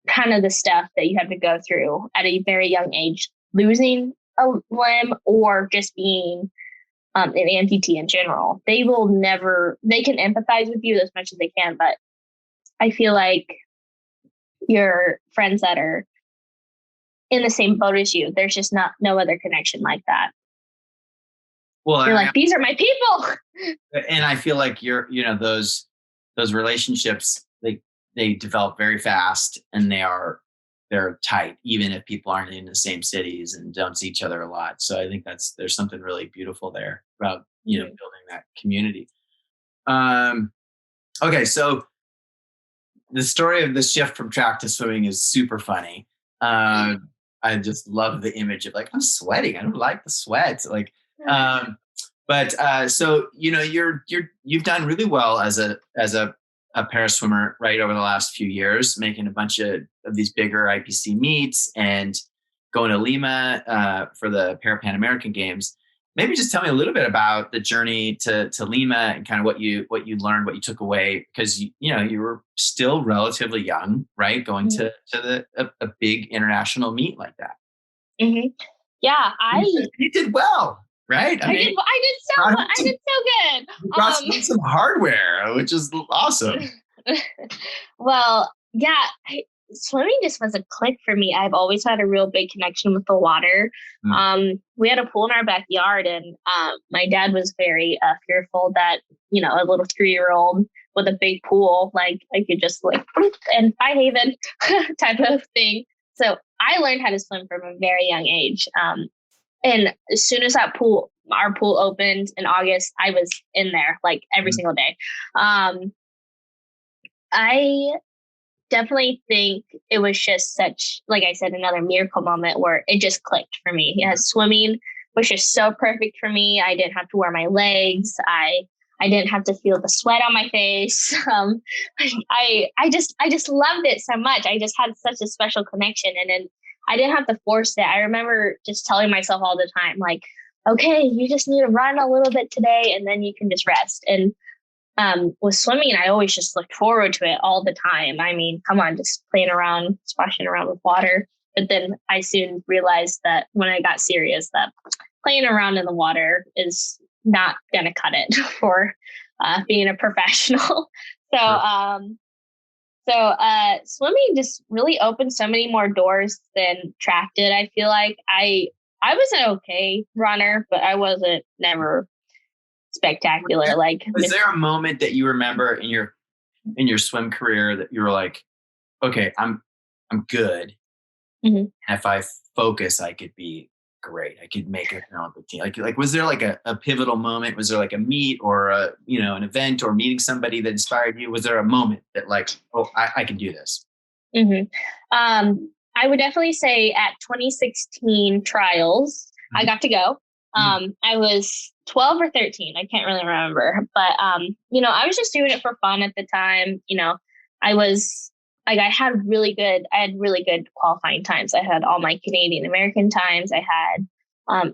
kind of the stuff that you have to go through at a very young age, losing a limb or just being an amputee in general. They can empathize with you as much as they can, but I feel like your friends that are in the same boat as you, there's just no other connection like that. Well, you're like, these are my people. And I feel like those relationships, they develop very fast, and they are they're tight, even if people aren't in the same cities and don't see each other a lot. So I think there's something really beautiful there about, building that community. Okay. So the story of the shift from track to swimming is super funny. I just love the image of like, I'm sweating. I don't like the sweat. Like, so, you've done really well as a para swimmer, right, over the last few years, making a bunch of these bigger IPC meets and going to Lima for the Pan American Games. Maybe just tell me a little bit about the journey to Lima and kind of what you learned, what you took away, because you were still relatively young, right? Going to a big international meet like that. Mm-hmm. Yeah, you did well, right? I did so good. You got some hardware, which is awesome. Well, yeah. Swimming just was a click for me. I've always had a real big connection with the water. We had a pool in our backyard, and my dad was very fearful that, a little 3-year-old with a big pool, like I could just and High Haven type of thing. So I learned how to swim from a very young age. And as soon as our pool opened in August, I was in there like every single day. I definitely think it was just such, like I said, another miracle moment where it just clicked for me. Swimming was just so perfect for me. I didn't have to wear my legs. I didn't have to feel the sweat on my face. I just loved it so much. I just had such a special connection, and then I didn't have to force it. I remember just telling myself all the time, like, okay, you just need to run a little bit today, and then you can just rest. And with swimming, I always just looked forward to it all the time. I mean, come on, just playing around, splashing around with water. But then I soon realized that when I got serious, that playing around in the water is not going to cut it for being a professional. So swimming just really opened so many more doors than track did. I feel like I was an okay runner, but I wasn't never spectacular. Like, was there a moment that you remember in your swim career that you were like, okay, I'm good. Mm-hmm. And if I focus, I could be great. I could make an Olympic team. Like, was there like a pivotal moment? Was there like a meet or an event or meeting somebody that inspired you? Was there a moment that like, oh, I can do this? Mm-hmm. I would definitely say at 2016 trials, I got to go. I was 12 or 13. I can't really remember, but, I was just doing it for fun at the time. I had really good qualifying times. I had all my Canadian American times. I had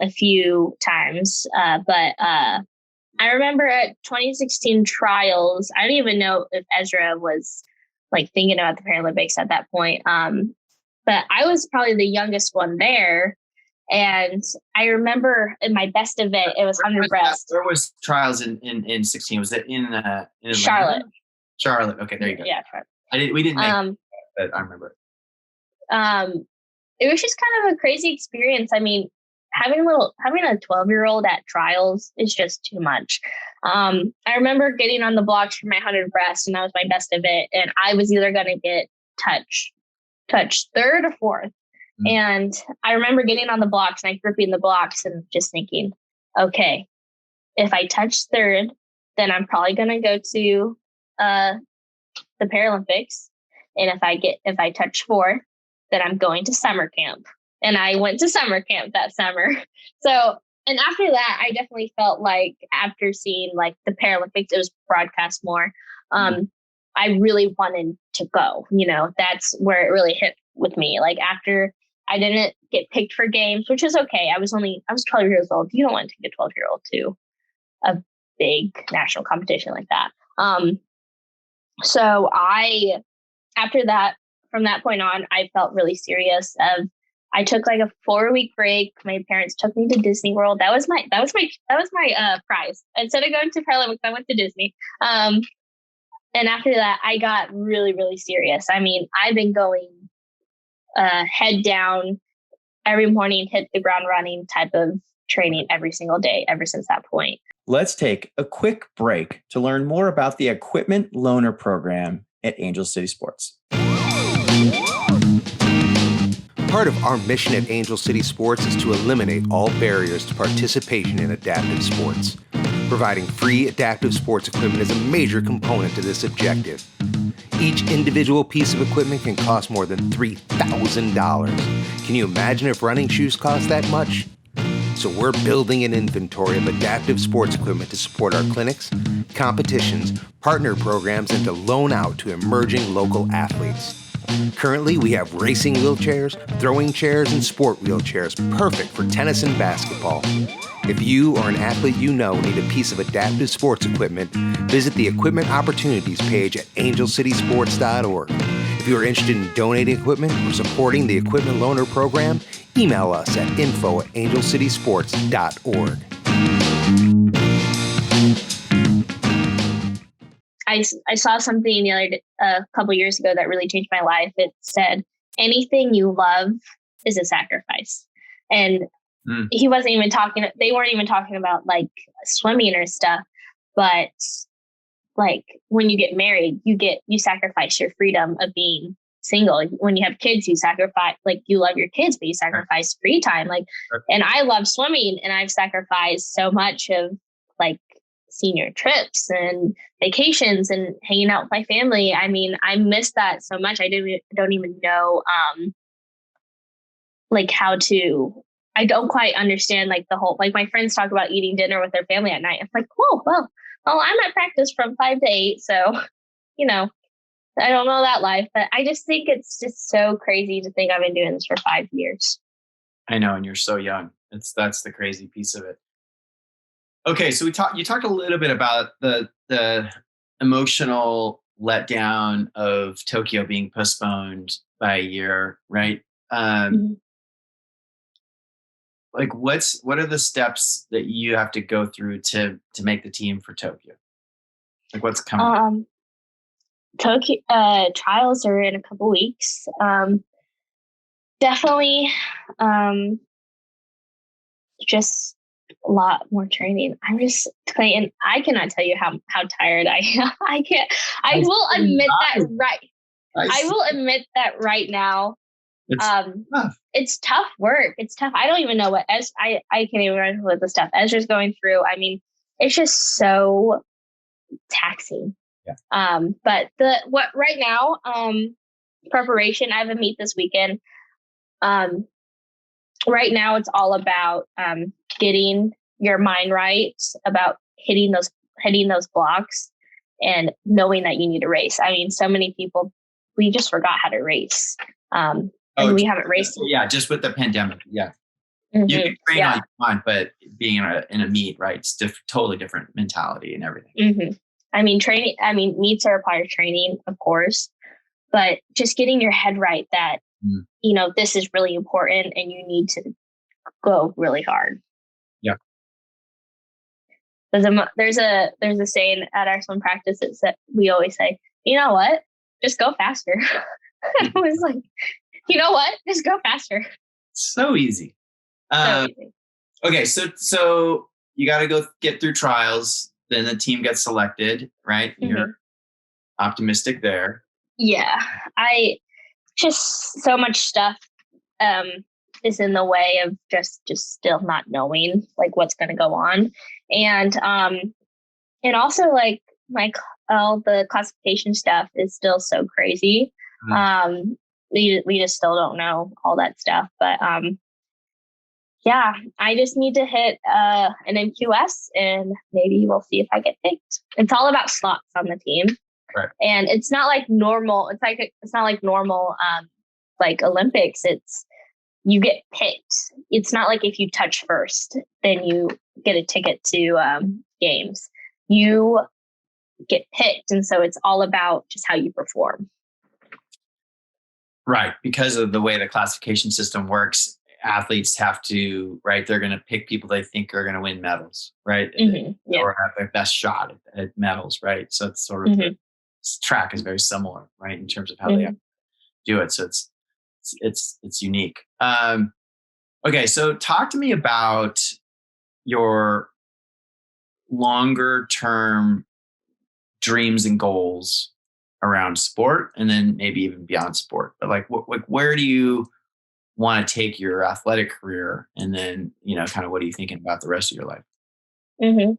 a few times, but I remember at 2016 trials, I don't even know if Ezra was like thinking about the Paralympics at that point. But I was probably the youngest one there. And I remember in my best event, it was 100 breast. Where was trials in 16? Was it in Charlotte? Charlotte. Okay, there you go. Yeah, Charlotte. We didn't make it, but I remember it. It was just kind of a crazy experience. I mean, having a 12-year-old at trials is just too much. I remember getting on the blocks for my 100 breast, and that was my best event. And I was either going to get touch third or fourth. And I remember getting on the blocks and gripping the blocks and just thinking, okay, if I touch third, then I'm probably going to go to the Paralympics. And if I touch fourth, then I'm going to summer camp. And I went to summer camp that summer. So, and after that, I definitely felt like after seeing like the Paralympics, it was broadcast more. I really wanted to go, that's where it really hit with me. Like after I didn't get picked for games, which is okay. I was 12 years old. You don't want to take a 12-year-old to a big national competition like that. So after that, from that point on, I felt really serious. I took like a 4-week break. My parents took me to Disney World. That was my prize. Instead of going to Paralympics, I went to Disney. And after that, I got really, really serious. I mean, I've been going head down every morning, hit the ground running type of training every single day ever since that point. Let's take a quick break to learn more about the Equipment Loaner Program at Angel City Sports. Part of our mission at Angel City Sports is to eliminate all barriers to participation in adaptive sports. Providing free adaptive sports equipment is a major component to this objective. Each individual piece of equipment can cost more than $3,000. Can you imagine if running shoes cost that much? So we're building an inventory of adaptive sports equipment to support our clinics, competitions, partner programs, and to loan out to emerging local athletes. Currently, we have racing wheelchairs, throwing chairs, and sport wheelchairs, perfect for tennis and basketball. If you or an athlete you know need a piece of adaptive sports equipment, visit the Equipment Opportunities page at angelcitysports.org. If you are interested in donating equipment or supporting the Equipment Loaner Program, email us at info@angelcitysports.org. I saw something the other day, a couple years ago that really changed my life. It said, anything you love is a sacrifice. And they weren't even talking about like swimming or stuff, but like when you get married, you sacrifice your freedom of being single. When you have kids, you sacrifice, like you love your kids, but you sacrifice free time. Like, and I love swimming, and I've sacrificed so much of like senior trips and vacations and hanging out with my family. I mean, I miss that so much. I don't even know, like I don't quite understand like the whole, like my friends talk about eating dinner with their family at night. I'm like, whoa, well, I'm at practice from 5 to 8. So, I don't know that life, but I just think it's just so crazy to think I've been doing this for 5 years. I know. And you're so young. That's the crazy piece of it. Okay. So you talked a little bit about the emotional letdown of Tokyo being postponed by a year, right? Like what are the steps that you have to go through to make the team for Tokyo? Like what's coming? Tokyo trials are in a couple weeks. Definitely just a lot more training. Clayton, I cannot tell you how tired I am. I will admit that right now. It's tough work. It's tough. I don't even know what I can't even remember what the stuff Ezra's going through. I mean, it's just so taxing. Yeah. But right now, preparation, I have a meet this weekend. Right now it's all about getting your mind right about hitting those blocks and knowing that you need to race. I mean, so many people, we just forgot how to race. And we haven't raced. Yeah, just with the pandemic. Yeah. Mm-hmm. You can train all you want, but being in a meet, right? It's totally different mentality and everything. Mm-hmm. Meets are a part of training, of course, but just getting your head right that, this is really important and you need to go really hard. Yeah. There's a saying at our swim practice that we always say, you know what? Just go faster. I was like, you know what? Just go faster. So easy. Okay. So you got to go get through trials. Then the team gets selected, right? Mm-hmm. You're optimistic there. Yeah. Just so much stuff is in the way of just still not knowing like what's going to go on. And also like all the classification stuff is still so crazy. Mm-hmm. We just still don't know all that stuff, but yeah, I just need to hit an MQS and maybe we'll see if I get picked. It's all about slots on the team. Right. And it's not like normal. It's not like normal, like Olympics. It's you get picked. It's not like if you touch first, then you get a ticket to games. You get picked. And so it's all about just how you perform. Right. Because of the way the classification system works, athletes have to, right, they're going to pick people they think are going to win medals, right? Mm-hmm. Yeah. Or have their best shot at medals, right? So it's sort of the track is very similar, right, in terms of how they do it. So it's unique. Okay, so talk to me about your longer term dreams and goals around sport, and then maybe even beyond sport. But like, where do you want to take your athletic career? And then, kind of what are you thinking about the rest of your life? Mm-hmm.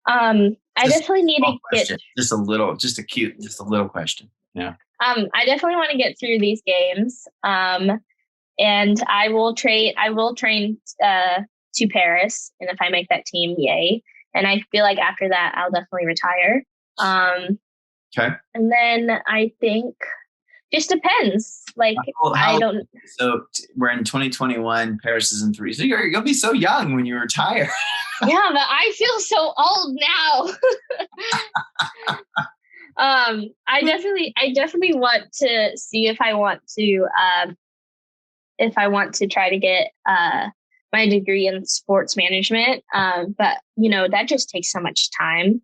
I definitely need to get just a little question. Yeah. I definitely want to get through these games. And I will train to Paris. And if I make that team, yay. And I feel like after that, I'll definitely retire. Okay. And then I think just depends. Like, I don't. So we're in 2021, Paris is in 3. So you'll be so young when you retire. Yeah, but I feel so old now. I definitely want to see if I want to try to get my degree in sports management. But that just takes so much time.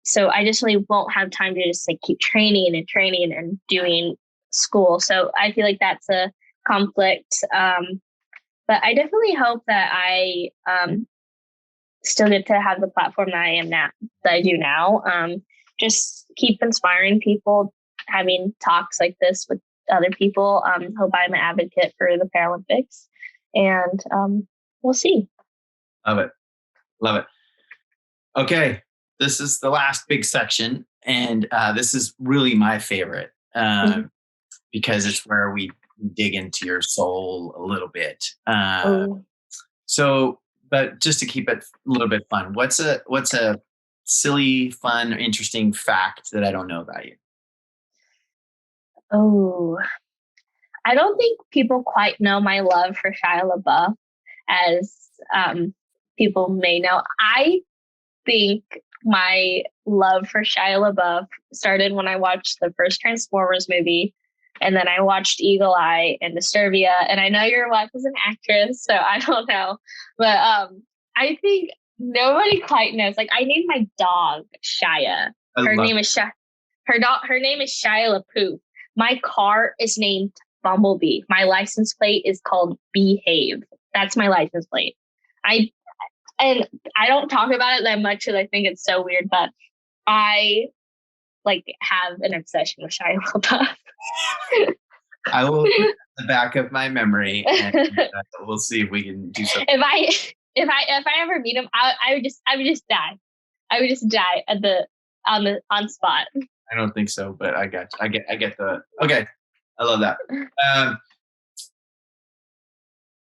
So I definitely won't have time to just like keep training and doing school. So I feel like that's a conflict. But I definitely hope that I still get to have the platform that I am now, that I do now. Just keep inspiring people, having talks like this with other people. Hope I'm an advocate for the Paralympics, and we'll see. Love it. Okay, this is the last big section, and this is really my favorite because it's where we dig into your soul a little bit. So, but just to keep it a little bit fun, what's a silly, fun, or interesting fact that I don't know about you? Oh, I don't think people quite know my love for Shia LaBeouf, as people may know. I think my love for Shia LaBeouf started when I watched the first Transformers movie, and then I watched Eagle Eye and Disturbia. And I know your wife is an actress, so I don't know, but I think nobody quite knows. Like, I named my dog Shia. Her name is Shia. Her name is Shia LaPouf. My car is named Bumblebee. My license plate is called Behave. That's my license plate. I don't talk about it that much because I think it's so weird, but I have an obsession with Shia LaBeouf. I will put it in the back of my memory, and we'll see if we can do something. If I ever meet him, I would just die. I would just die on spot. I don't think so, but I get okay. I love that.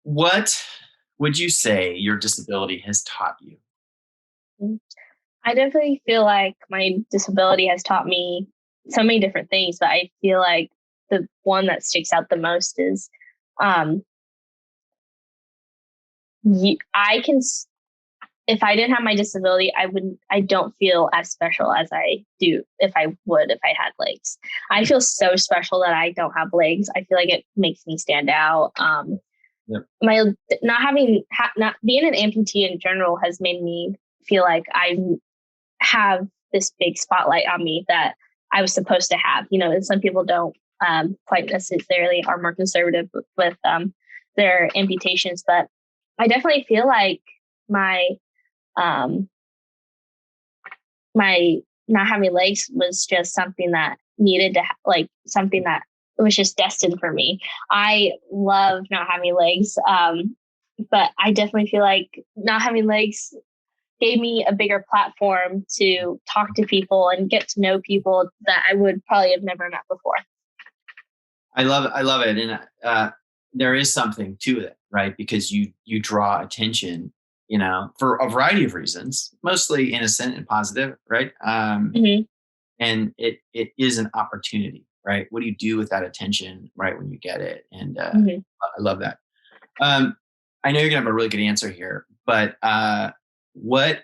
What would you say your disability has taught you? I definitely feel like my disability has taught me so many different things, but I feel like the one that sticks out the most is if I didn't have my disability, I don't feel as special as I do if I had legs. I feel so special that I don't have legs. I feel like it makes me stand out. Yep. My not being an amputee in general has made me feel like I have this big spotlight on me that I was supposed to have, and some people don't quite necessarily are more conservative with their amputations, but I definitely feel like my not having legs was just something that needed to something that was just destined for me. I love not having legs, but I definitely feel like not having legs gave me a bigger platform to talk to people and get to know people that I would probably have never met before. I love it. And there is something to it, right? Because you draw attention, for a variety of reasons, mostly innocent and positive, right? And it is an opportunity, right? What do you do with that attention, right, when you get it? And I love that. I know you're gonna have a really good answer here, but what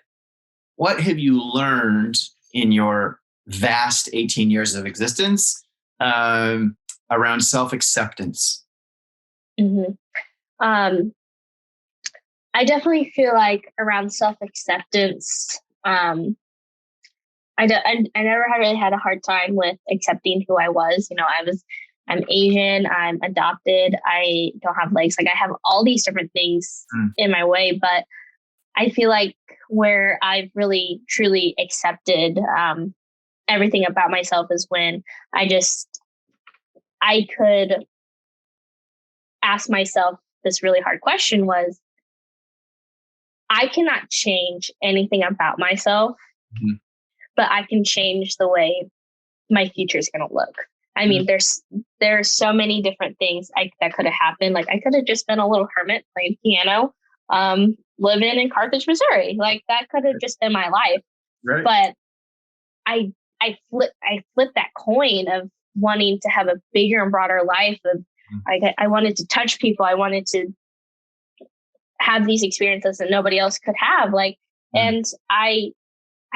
have you learned in your vast 18 years of existence around self-acceptance? I definitely feel like around self-acceptance, I never really had a hard time with accepting who I was. I'm Asian, I'm adopted, I don't have legs. Like, I have all these different things in my way, but I feel like where I've really truly accepted everything about myself is when I asked myself this really hard question was, I cannot change anything about myself, but I can change the way my future is going to look. I mean, there's so many different things that could have happened. Like I could have just been a little hermit playing piano, living in Carthage, Missouri. Like that could have just been my life. Right. But I flipped that coin of wanting to have a bigger and broader life. Of I wanted to touch people. I wanted to have these experiences that nobody else could have. Like, and I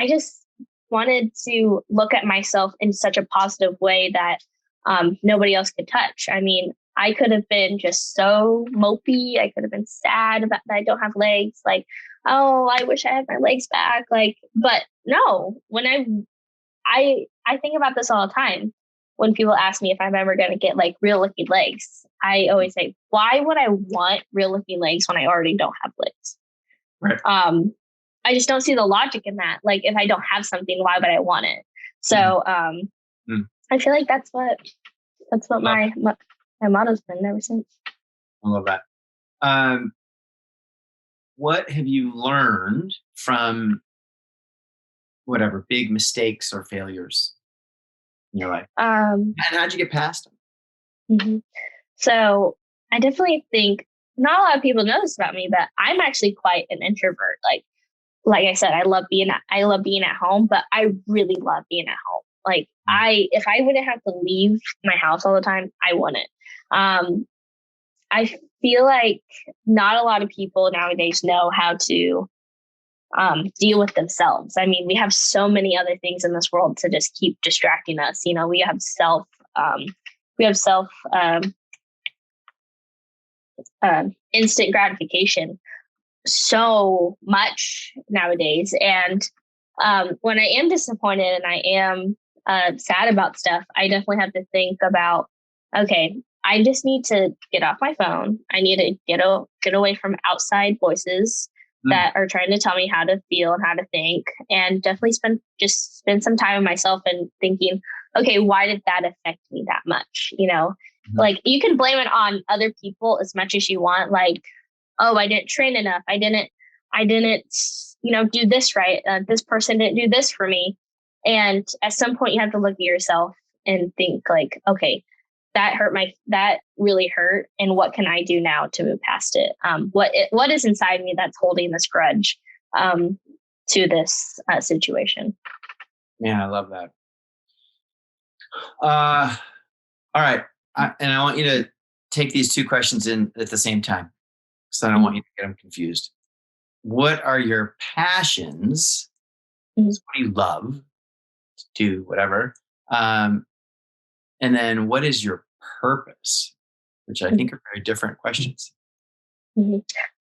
just wanted to look at myself in such a positive way that nobody else could touch. I mean, I could have been just so mopey. I could have been sad about that I don't have legs. Like, oh, I wish I had my legs back. Like, but no, when I think about this all the time. When people ask me if I'm ever going to get like real looking legs, I always say, why would I want real looking legs when I already don't have legs? Right. I just don't see the logic in that. Like if I don't have something, why would I want it? So I feel like that's what my motto's been ever since. I love that. What have you learned from whatever big mistakes or failures in your life? And how'd you get past them? So I definitely think not a lot of people know this about me, but I'm actually quite an introvert. Like I said, I love being at home, but I really love being at home. Like if I wouldn't have to leave my house all the time, I wouldn't. I feel like not a lot of people nowadays know how to deal with themselves. I mean, we have so many other things in this world to just keep distracting us. You know, we have self instant gratification so much nowadays. And when I am disappointed and I am sad about stuff, I definitely have to think about, okay, I just need to get off my phone. I need to get away from outside voices that are trying to tell me how to feel and how to think, and definitely spend some time with myself and thinking, okay, why did that affect me that much? You know, like you can blame it on other people as much as you want. Like, oh, I didn't train enough. I didn't, do this right. This person didn't do this for me. And at some point you have to look at yourself and think like, okay, that really hurt. And what can I do now to move past it? What is inside me that's holding this grudge to this situation? Yeah, I love that. All right. And I want you to take these two questions in at the same time, because I don't want you to get them confused. What are your passions? What do you love to do, whatever? And then what is your purpose? Which I think are very different questions.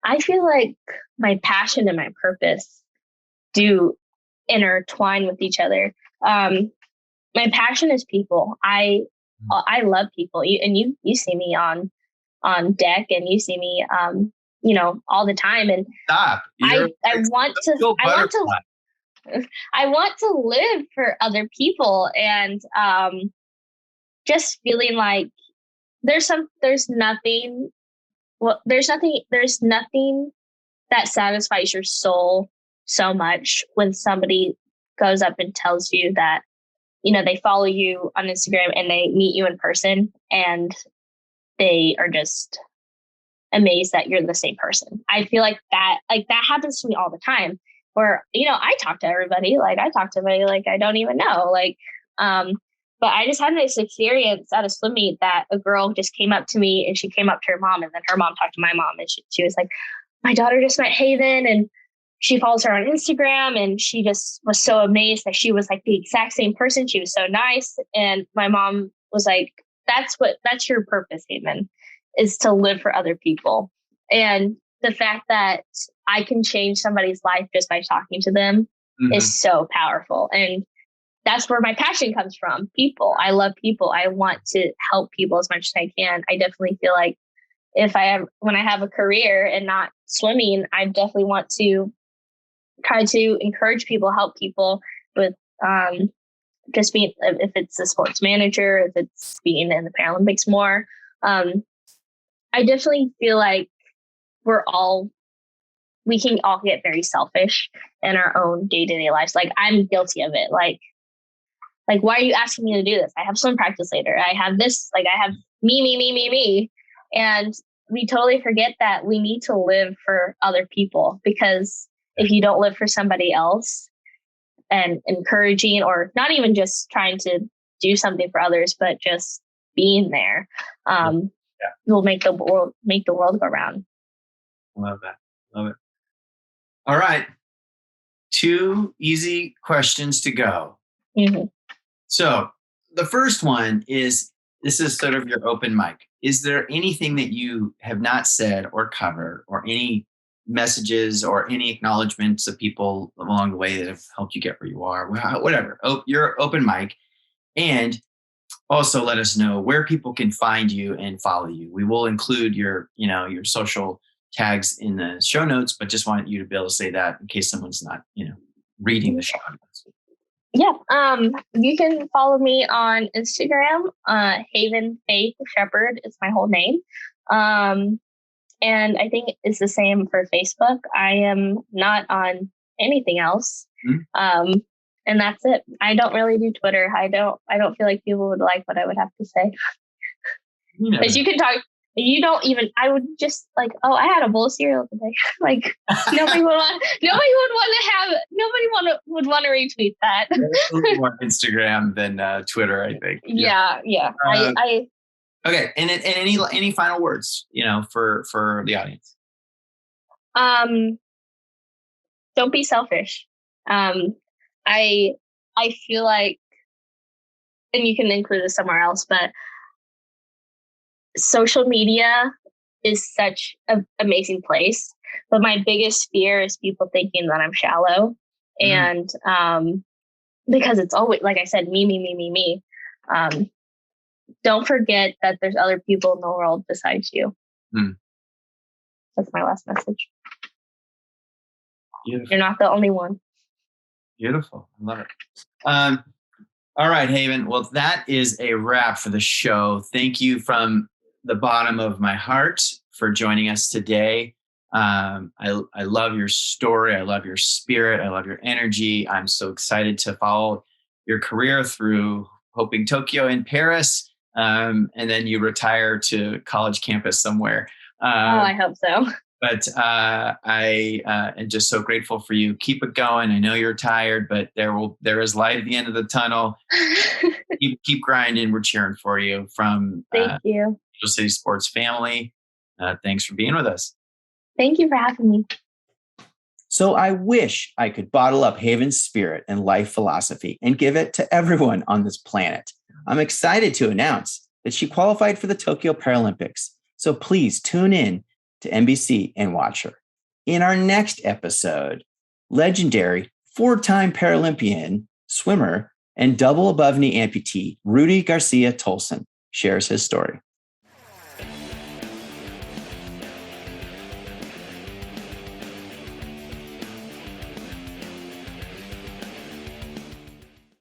I feel like my passion and my purpose do intertwine with each other. My passion is people. I love people. You see me on deck, and you see me all the time. And Stop. I want to live for other people, and just feeling like there's nothing that satisfies your soul so much when somebody goes up and tells you that, they follow you on Instagram and they meet you in person and they are just amazed that you're the same person. I feel like that happens to me all the time, where, I talk to everybody. Like I talk to everybody like I don't even know. But I just had this experience at a swim meet that a girl just came up to me, and she came up to her mom, and then her mom talked to my mom, and she was like, my daughter just met Haven, and she follows her on Instagram, and she just was so amazed that she was like the exact same person. She was so nice. And my mom was like, that's your purpose, Haven, is to live for other people. And the fact that I can change somebody's life just by talking to them is so powerful. And that's where my passion comes from. People. I love people. I want to help people as much as I can. I definitely feel like when I have a career and not swimming, I definitely want to try to encourage people, help people with just being, if it's a sports manager, if it's being in the Paralympics more. I I definitely feel like we can all get very selfish in our own day-to-day lives. Like I'm guilty of it. Like, why are you asking me to do this? I have swim practice later. I have this, like I have me. And we totally forget that we need to live for other people, because if you don't live for somebody else and encouraging, or not even just trying to do something for others, but just being there, will make the world go round. Love that. Love it. All right. 2 easy questions to go. Mm-hmm. So the first one is, this is sort of your open mic. Is there anything that you have not said or covered, or any messages or any acknowledgments of people along the way that have helped you get where you are? Whatever. Your open mic. And also let us know where people can find you and follow you. We will include your social tags in the show notes, but just want you to be able to say that in case someone's not, reading the show notes. Yeah. You can follow me on Instagram. Haven Faith Shepherd is my whole name. And I think it's the same for Facebook. I am not on anything else. Mm-hmm. And that's it. I don't really do Twitter. I don't feel like people would like what I would have to say. Because you can talk. You don't even. I would just like, oh, I had a bowl of cereal today. Like nobody would want to retweet that. It's a little more Instagram than Twitter, I think. Yeah. Okay, and any final words, for the audience? Don't be selfish. I feel like, and you can include this somewhere else, but social media is such an amazing place. But my biggest fear is people thinking that I'm shallow. Mm-hmm. And because it's always, like I said, me. Don't forget that there's other people in the world besides you. That's my last message. Beautiful. You're not the only one. Beautiful. I love it. All right, Haven. Well, that is a wrap for the show. Thank you from the bottom of my heart for joining us today. I love your story. I love your spirit. I love your energy. I'm so excited to follow your career through hoping Tokyo and Paris. And then you retire to college campus somewhere. I hope so. But I am just so grateful for you. Keep it going. I know you're tired, but there is light at the end of the tunnel. keep grinding. We're cheering for you from Thank you, Angel City Sports family. Thanks for being with us. Thank you for having me. So I wish I could bottle up Haven's spirit and life philosophy and give it to everyone on this planet. I'm excited to announce that she qualified for the Tokyo Paralympics. So please tune in to NBC and watch her. In our next episode, legendary 4-time Paralympian swimmer and double above knee amputee Rudy Garcia Tolson shares his story.